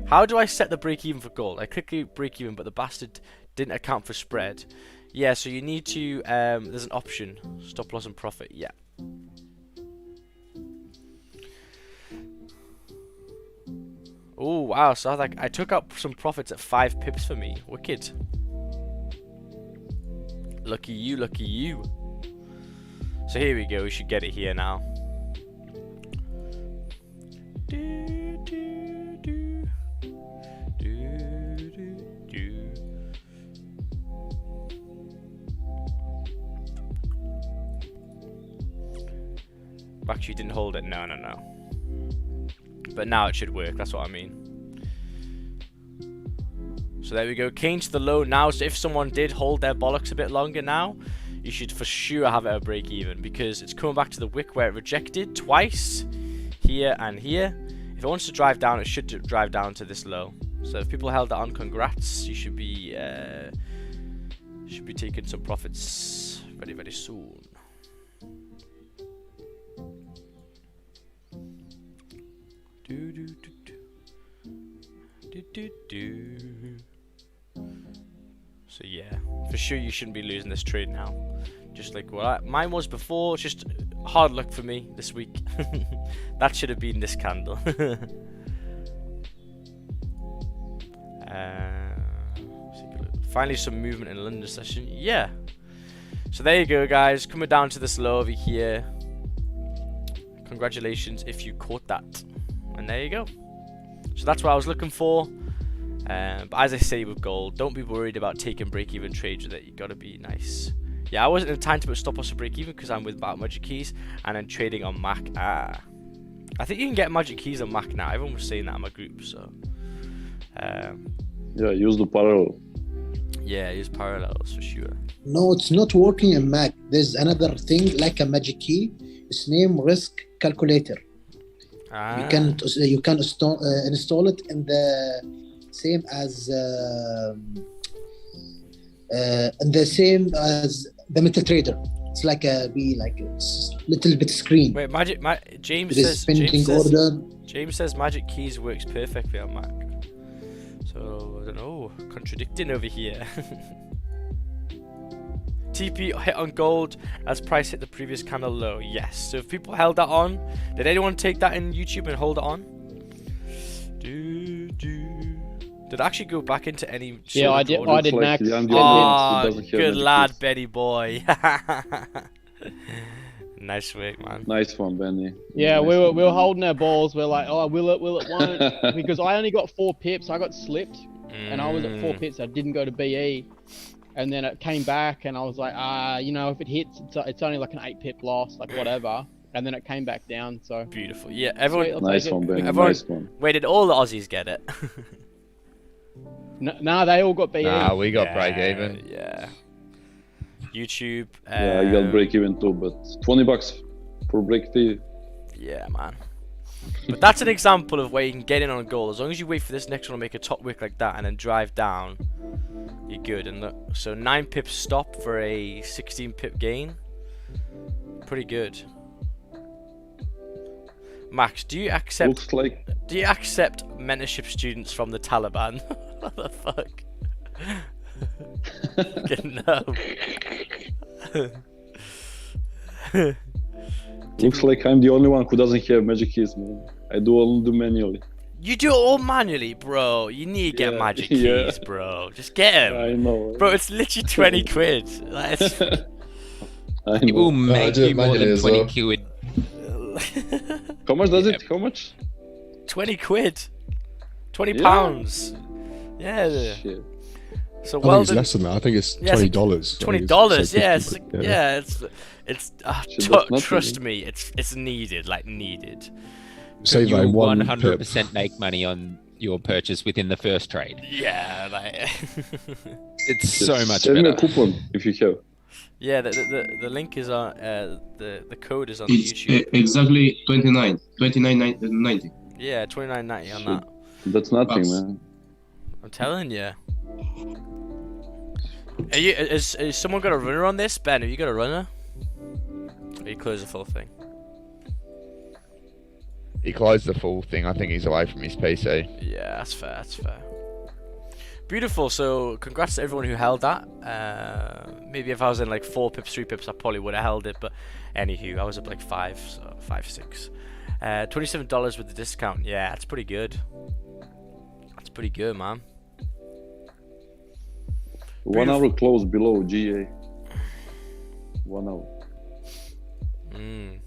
Speaker 2: How do I set the break even for gold? I quickly break even, but the bastard didn't account for spread. Yeah, so you need to, there's an option. Stop loss and profit, yeah. Oh, wow, so I took out some profits at 5 pips for me. Wicked. Lucky you, lucky you. So here we go, we should get it here now. Actually didn't hold it, no. But now it should work, that's what I mean. So there we go, came to the low now, so if someone did hold their bollocks a bit longer now, you should for sure have it at break even, because it's coming back to the wick where it rejected twice, here and here. If it wants to drive down, it should drive down to this low. So if people held that on, congrats, you should be taking some profits very, very soon. So yeah, for sure you shouldn't be losing this trade now. Just like what mine was before, it's just hard luck for me this week. That should have been this candle. Finally some movement in London session, yeah. So there you go guys, coming down to this low over here. Congratulations if you caught that. And there you go. So that's what I was looking for. But as I say with gold, don't be worried about taking break-even trades with it. You gotta be nice. Yeah, I wasn't in time to put stop loss or break-even because I'm with magic keys and then trading on Mac. I think you can get magic keys on Mac now. Everyone was saying that in my group. So
Speaker 1: yeah, use the parallel.
Speaker 2: Yeah, use parallels for sure.
Speaker 7: No, it's not working in Mac. There's another thing like a magic key. It's named Risk Calculator. You can install it in the same as the MetaTrader. It's like a little bit screen.
Speaker 2: Wait, James says magic keys works perfectly on Mac. So I don't know, contradicting over here. TP hit on gold as price hit the previous candle low. Yes. So if people held that on, did anyone take that in YouTube and hold it on? Did I actually go back into any?
Speaker 4: Yeah, I did. I did, Max.
Speaker 2: Oh, good lad, Benny boy. Nice work, man.
Speaker 1: Nice one, Benny.
Speaker 4: Yeah, nice we were holding our balls. We're like, oh, will it, won't? Because I only got 4 pips. I got slipped, and I was at 4 pips. I didn't go to BE. And then it came back, and I was like, you know, if it hits, it's only like an 8 pip loss, like whatever. And then it came back down. So
Speaker 2: beautiful. Yeah, everyone.
Speaker 1: Nice one, Ben.
Speaker 2: Everyone,
Speaker 1: nice one.
Speaker 2: Wait, did all the Aussies get it?
Speaker 4: No, they all got BE.
Speaker 12: Nah, we got break even.
Speaker 2: Yeah. YouTube.
Speaker 1: Yeah, I got break even too, but $20 for break fee.
Speaker 2: Yeah, man. But that's an example of where you can get in on a goal. As long as you wait for this next one to make a top wick like that and then drive down, you're good. And look, so 9 pips stop for a 16 pip gain. Pretty good. Max, do you accept mentorship students from the Taliban? What the fuck?
Speaker 1: Looks like I'm the only one who doesn't have magic keys, man. I do all do manually.
Speaker 2: You do it all manually, bro. You need to get magic keys, bro. Just get them.
Speaker 1: I know.
Speaker 2: Bro, it's literally 20 quid. Like, it's...
Speaker 5: It will make
Speaker 10: do it
Speaker 5: you more
Speaker 10: manually
Speaker 5: than
Speaker 10: as
Speaker 5: 20
Speaker 10: well.
Speaker 5: quid.
Speaker 1: How much does it? How much?
Speaker 2: 20 quid. 20
Speaker 1: Yeah.
Speaker 2: pounds. Yeah.
Speaker 1: Shit.
Speaker 2: So
Speaker 11: I
Speaker 2: well
Speaker 11: think it's
Speaker 2: done.
Speaker 11: less than that. I think it's
Speaker 2: Yeah, it's
Speaker 11: $20.
Speaker 2: $20. Yeah, it's,
Speaker 11: Shit,
Speaker 2: yeah, it's
Speaker 1: Shit, that's nothing.
Speaker 2: trust me, it's needed, like needed.
Speaker 11: Save
Speaker 5: You
Speaker 11: that in
Speaker 5: will
Speaker 11: one
Speaker 5: 100%
Speaker 11: pip.
Speaker 5: make money on your purchase within the first trade.
Speaker 2: Yeah, like
Speaker 5: It's so much
Speaker 1: Send me a
Speaker 5: better.
Speaker 1: coupon if you have.
Speaker 2: yeah. The link is on the code is on
Speaker 9: It's
Speaker 2: YouTube.
Speaker 9: exactly 29.90.
Speaker 2: Yeah, 29.90 on that.
Speaker 1: That's nothing,
Speaker 9: Bucks.
Speaker 1: man.
Speaker 2: I'm telling you. Are you? Is someone got a runner on this, Ben? Have you got a runner? Or you close the full thing?
Speaker 12: He closed the full thing. I think he's away from his PC.
Speaker 2: Yeah, that's fair. That's fair. Beautiful. So, congrats to everyone who held that. Maybe if I was in like 4 pips, 3 pips, I probably would have held it. But anywho, I was up like 5, so 5, 6. $27 with the discount. Yeah, that's pretty good. That's pretty good, man.
Speaker 1: 1 hour close below GA. 1 hour.
Speaker 2: Mm.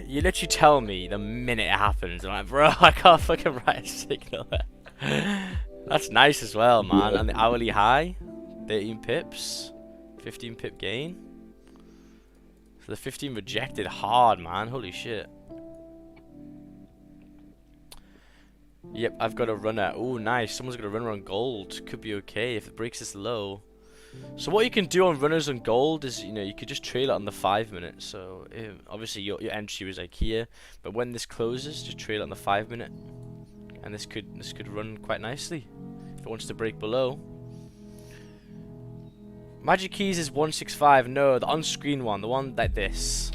Speaker 2: You literally tell me the minute it happens. I'm like, bro, I can't fucking write a signal there. That's nice as well, man.
Speaker 1: Yeah.
Speaker 2: And the hourly high, 13 pips, 15 pip gain. So the 15 rejected hard, man. Holy shit. Yep, I've got a runner. Oh, nice. Someone's got a runner on gold. Could be okay if it breaks this low. So what you can do on runners on gold is, you know, you could just trail it on the 5 minute. So obviously your entry was like here, but when this closes, just trail it on the 5 minute, and this could run quite nicely if it wants to break below. Magic keys is 165. No, the on-screen one, the one like this.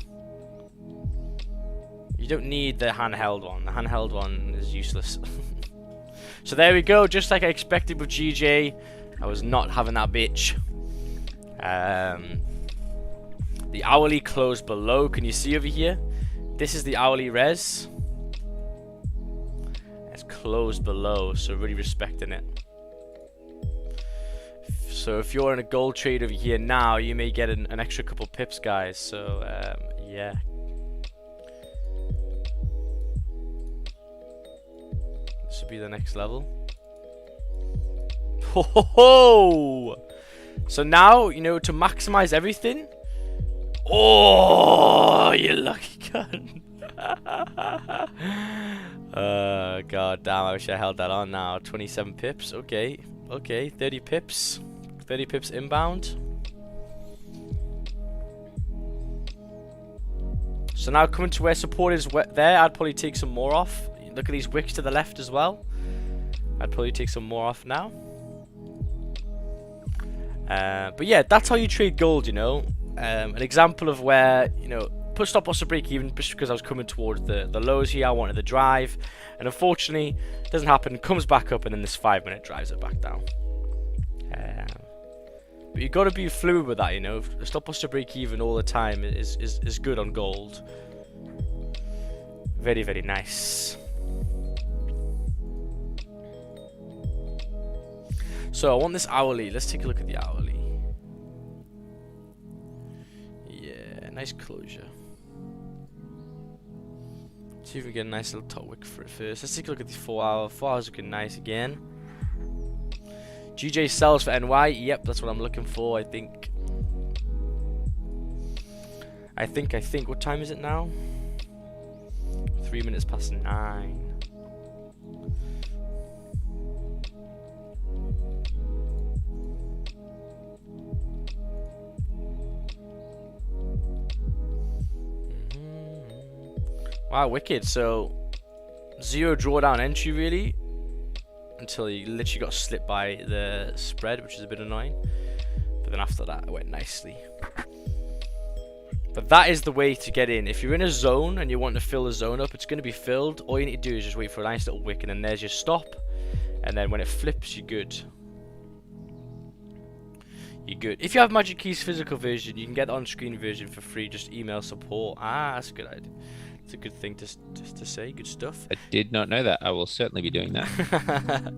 Speaker 2: You don't need the handheld one. The handheld one is useless. So there we go. Just like I expected with GJ, I was not having that bitch. The hourly closed below. Can you see over here? This is the hourly res. It's closed below, so really respecting it. So if you're in a gold trade over here now, you may get an extra couple pips, guys. So yeah. This would be the next level. Ho ho ho! So now, you know, to maximize everything. Oh, you lucky cunt. God damn, I wish I held that on now. 27 pips, okay. Okay, 30 pips. 30 pips inbound. So now coming to where support is there, I'd probably take some more off. Look at these wicks to the left as well. I'd probably take some more off now. But yeah, that's how you trade gold, you know. An example of where, you know, put stop loss or break even just because I was coming towards the lows here. I wanted the drive, and unfortunately, it doesn't happen. Comes back up, and then this 5 minute drives it back down. But you got to be fluid with that, you know. Stop loss or break even all the time is good on gold. Very, very nice. So I want this hourly. Let's take a look at the hourly. Yeah, nice closure. See if we get a nice little top wick for it first. Let's take a look at the 4 hour. 4 hours looking nice again. GJ sells for NY. Yep, that's what I'm looking for, I think. I think. What time is it now? 3 minutes past 9. Wow, wicked. So, 0 drawdown entry, really. Until he literally got slipped by the spread, which is a bit annoying. But then after that, it went nicely. But that is the way to get in. If you're in a zone and you want to fill the zone up, it's going to be filled. All you need to do is just wait for a nice little wick, and then there's your stop. And then when it flips, you're good. You're good. If you have Magic Key's physical version, you can get the on-screen version for free. Just email support. Ah, that's a good idea. It's a good thing to say. Good stuff.
Speaker 5: I did not know that. I will certainly be doing that.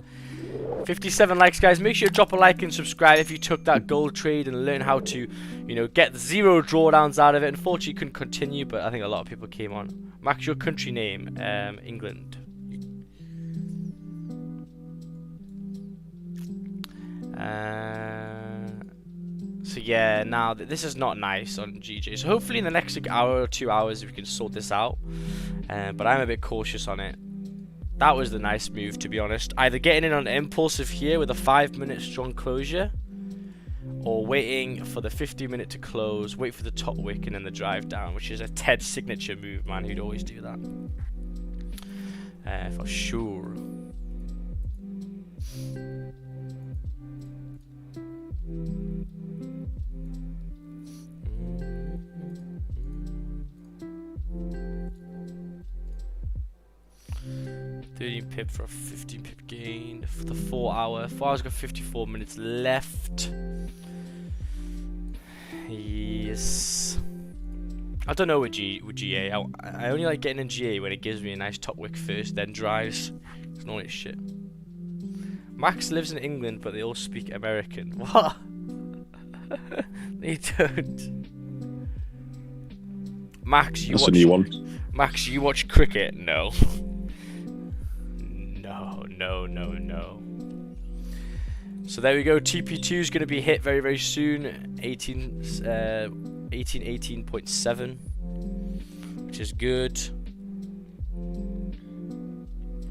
Speaker 2: 57 likes, guys. Make sure to drop a like and subscribe if you took that gold trade and learn how to, you know, get 0 drawdowns out of it. Unfortunately, you couldn't continue, but I think a lot of people came on. Max, your country name? England. So yeah, now this is not nice on GJ. So hopefully in the next hour or 2 hours we can sort this out. But I'm a bit cautious on it. That was the nice move, to be honest. Either getting in on impulsive here with a 5-minute strong closure, or waiting for the 50-minute to close, wait for the top wick and then the drive down, which is a Ted signature move, man. He'd always do that. For sure. Pip for a 15 pip gain for the 4 hour. 4 hours got 54 minutes left. Yes. I don't know with GA. I only like getting in GA when it gives me a nice top wick first, then drives. It's not it's shit. Max lives in England, but they all speak American. What? They don't. Max, you
Speaker 1: That's
Speaker 2: watch.
Speaker 1: a new one.
Speaker 2: Max, you watch cricket? No. No. So there we go. TP2 is going to be hit very, very soon. 18.7, which is good.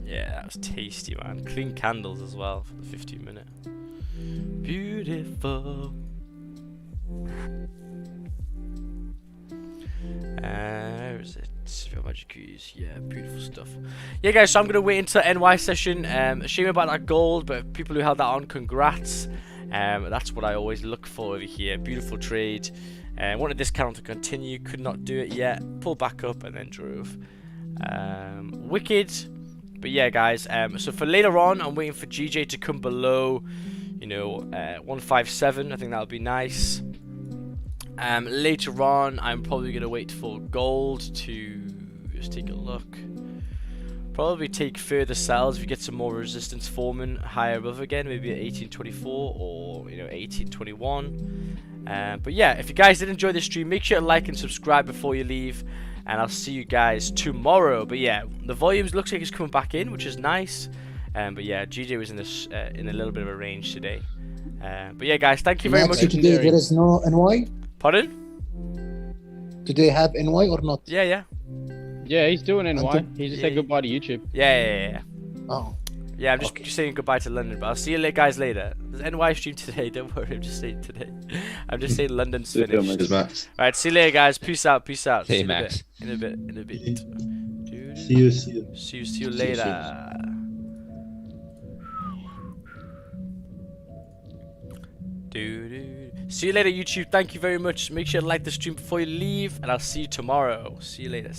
Speaker 2: Yeah, that was tasty, man. Clean candles as well for the 15-minute. Beautiful. Where is it? Magic keys. Yeah, beautiful stuff. Yeah, guys, so I'm gonna wait until NY session. Shame about that gold, but people who held that on, congrats. That's what I always look for over here. Beautiful trade. Wanted this count to continue, could not do it yet. Pulled back up and then drove. Wicked. But yeah, guys. So for later on, I'm waiting for GJ to come below, you know, 157. I think that would be nice. Later on, I'm probably going to wait for gold to just take a look. Probably take further sells if you get some more resistance forming higher above again, maybe at 1824 or, you know, 1821. But yeah, if you guys did enjoy this stream, make sure to like and subscribe before you leave, and I'll see you guys tomorrow. But yeah, the volumes looks like it's coming back in, which is nice. But yeah, GJ was in this in a little bit of a range today. But yeah, guys, thank you very much.
Speaker 7: Today there is no NY.
Speaker 2: Pardon?
Speaker 7: Do they have NY or not?
Speaker 2: Yeah.
Speaker 4: Yeah, he's doing NY. He just said goodbye to YouTube.
Speaker 2: Yeah.
Speaker 7: Oh.
Speaker 2: Yeah, I'm just saying goodbye to London, but I'll see you guys later. There's NY stream today, don't worry, I'm just saying today. I'm just saying London's finished. Alright, see you later, guys. Peace out.
Speaker 5: See you, Max.
Speaker 2: In a bit.
Speaker 10: See you.
Speaker 2: See you later. See you later, YouTube. Thank you very much. Make sure to like the stream before you leave, and I'll see you tomorrow. See you later.